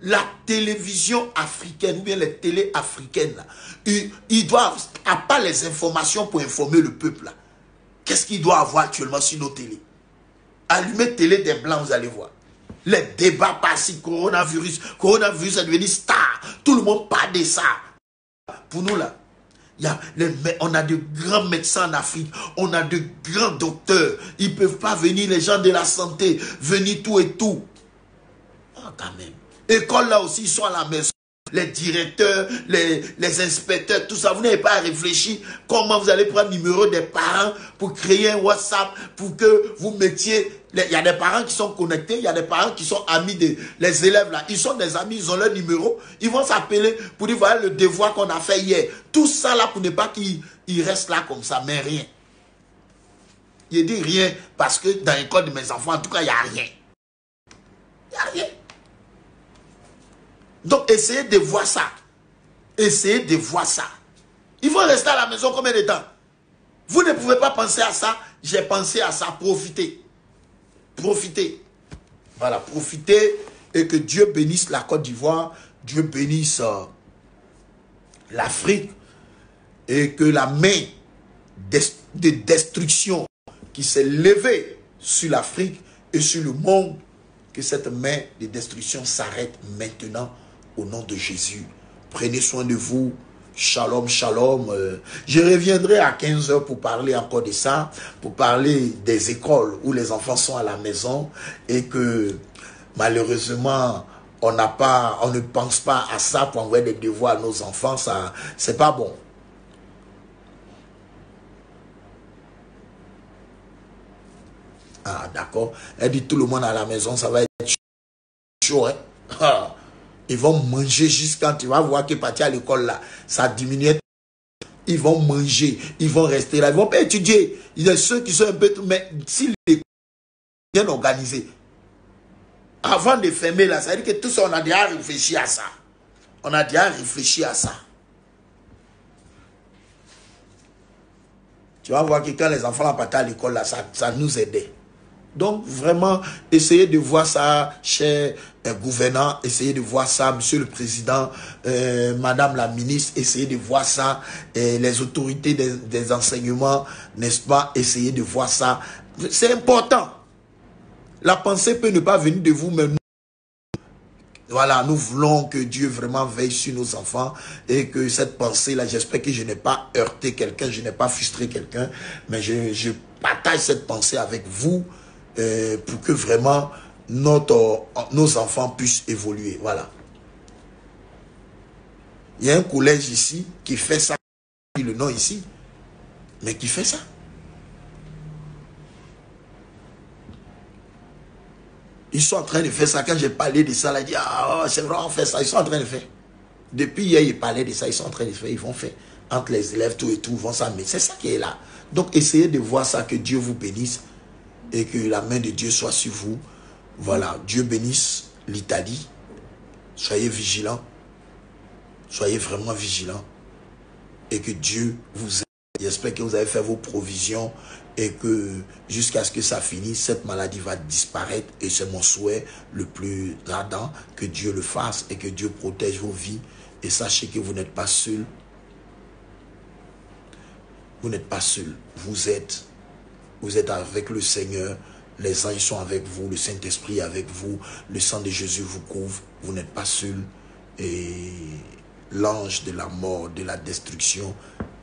La télévision africaine, ou bien les télés africaines, là, ils doivent, à part les informations pour informer le peuple, là, qu'est-ce qu'ils doivent avoir actuellement sur nos télés? Allumez télé des blancs, vous allez voir. Les débats par-ci, coronavirus est devenu star. Tout le monde parle de ça. Pour nous, là, on a de grands médecins en Afrique, on a de grands docteurs. Ils ne peuvent pas venir, les gens de la santé, venir tout et tout. Oh, quand même. École là aussi, ils sont à la maison. Les directeurs, les inspecteurs, tout ça. Vous n'avez pas à réfléchir comment vous allez prendre le numéro des parents pour créer un WhatsApp pour que vous mettiez. Il y a des parents qui sont connectés, il y a des parents qui sont amis des élèves là. Ils sont des amis, ils ont leur numéro. Ils vont s'appeler pour dire voilà le devoir qu'on a fait hier. Tout ça là pour ne pas qu'ils restent là comme ça, mais rien. Je dis rien parce que dans l'école de mes enfants, en tout cas, il n'y a rien. Il n'y a rien. Donc, essayez de voir ça. Essayez de voir ça. Ils vont rester à la maison combien de temps? Vous ne pouvez pas penser à ça. J'ai pensé à ça. Profitez. Profitez. Voilà, profitez. Et que Dieu bénisse la Côte d'Ivoire. Dieu bénisse l'Afrique. Et que la main de destruction qui s'est levée sur l'Afrique et sur le monde, que cette main de destruction s'arrête maintenant. Au nom de Jésus, prenez soin de vous. Shalom, shalom. Je reviendrai à 15 h pour parler encore de ça, pour parler des écoles où les enfants sont à la maison et que malheureusement, on ne pense pas à ça pour envoyer des devoirs à nos enfants. Ça, c'est pas bon. Ah, d'accord. Elle dit tout le monde à la maison, ça va être chaud, hein? Ah. Ils vont manger jusqu'à quand tu vas voir que partir à l'école là, ça diminue. Ils vont manger, ils vont rester là, ils vont pas étudier. Il y a ceux qui sont un peu... Mais si l'école est bien organisée, avant de fermer là, ça veut dire que tout ça, on a déjà réfléchi à ça. On a déjà réfléchi à ça. Tu vas voir que quand les enfants partaient à l'école là, ça nous aidait. Donc, vraiment, essayez de voir ça, cher gouvernant, essayez de voir ça, monsieur le président, madame la ministre, essayez de voir ça, les autorités des enseignements, n'est-ce pas, essayez de voir ça. C'est important. La pensée peut ne pas venir de vous, mais nous, voilà, nous voulons que Dieu vraiment veille sur nos enfants et que cette pensée-là, j'espère que je n'ai pas heurté quelqu'un, je n'ai pas frustré quelqu'un, mais je partage cette pensée avec vous, pour que vraiment nos enfants puissent évoluer. Voilà. Il y a un collège ici qui fait ça, le nom ici, mais qui fait ça. Ils sont en train de faire ça. Quand j'ai parlé de ça, là, ils disent, ah, c'est vrai, on fait ça. Ils sont en train de faire. Depuis hier, ils parlaient de ça, ils sont en train de faire. Ils vont faire. Entre les élèves, tout et tout, vont ça. Mais c'est ça qui est là. Donc, essayez de voir ça, que Dieu vous bénisse. Et que la main de Dieu soit sur vous. Voilà, Dieu bénisse l'Italie. Soyez vigilants. Soyez vraiment vigilants. Et que Dieu vous aide. J'espère que vous avez fait vos provisions et que jusqu'à ce que ça finisse, cette maladie va disparaître. Et c'est mon souhait le plus ardent, que Dieu le fasse et que Dieu protège vos vies. Et sachez que vous n'êtes pas seul. Vous n'êtes pas seul. Vous êtes avec le Seigneur. Les anges sont avec vous. Le Saint-Esprit est avec vous. Le sang de Jésus vous couvre. Vous n'êtes pas seul. Et l'ange de la mort, de la destruction,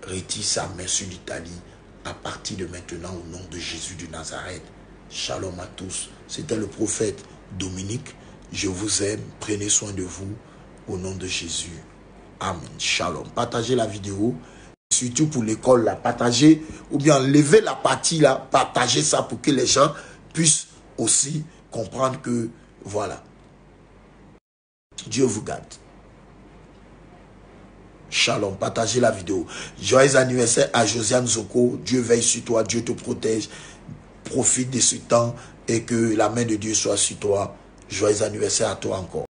retire sa main sur l'Italie à partir de maintenant au nom de Jésus de Nazareth. Shalom à tous. C'était le prophète Dominique. Je vous aime. Prenez soin de vous au nom de Jésus. Amen. Shalom. Partagez la vidéo. surtout pour l'école, là, partagez, ou bien levez la partie là, partagez ça pour que les gens puissent aussi comprendre que, voilà. Dieu vous garde. Shalom, partagez la vidéo. Joyeux anniversaire à Josiane Zoko. Dieu veille sur toi, Dieu te protège. Profite de ce temps et que la main de Dieu soit sur toi. Joyeux anniversaire à toi encore.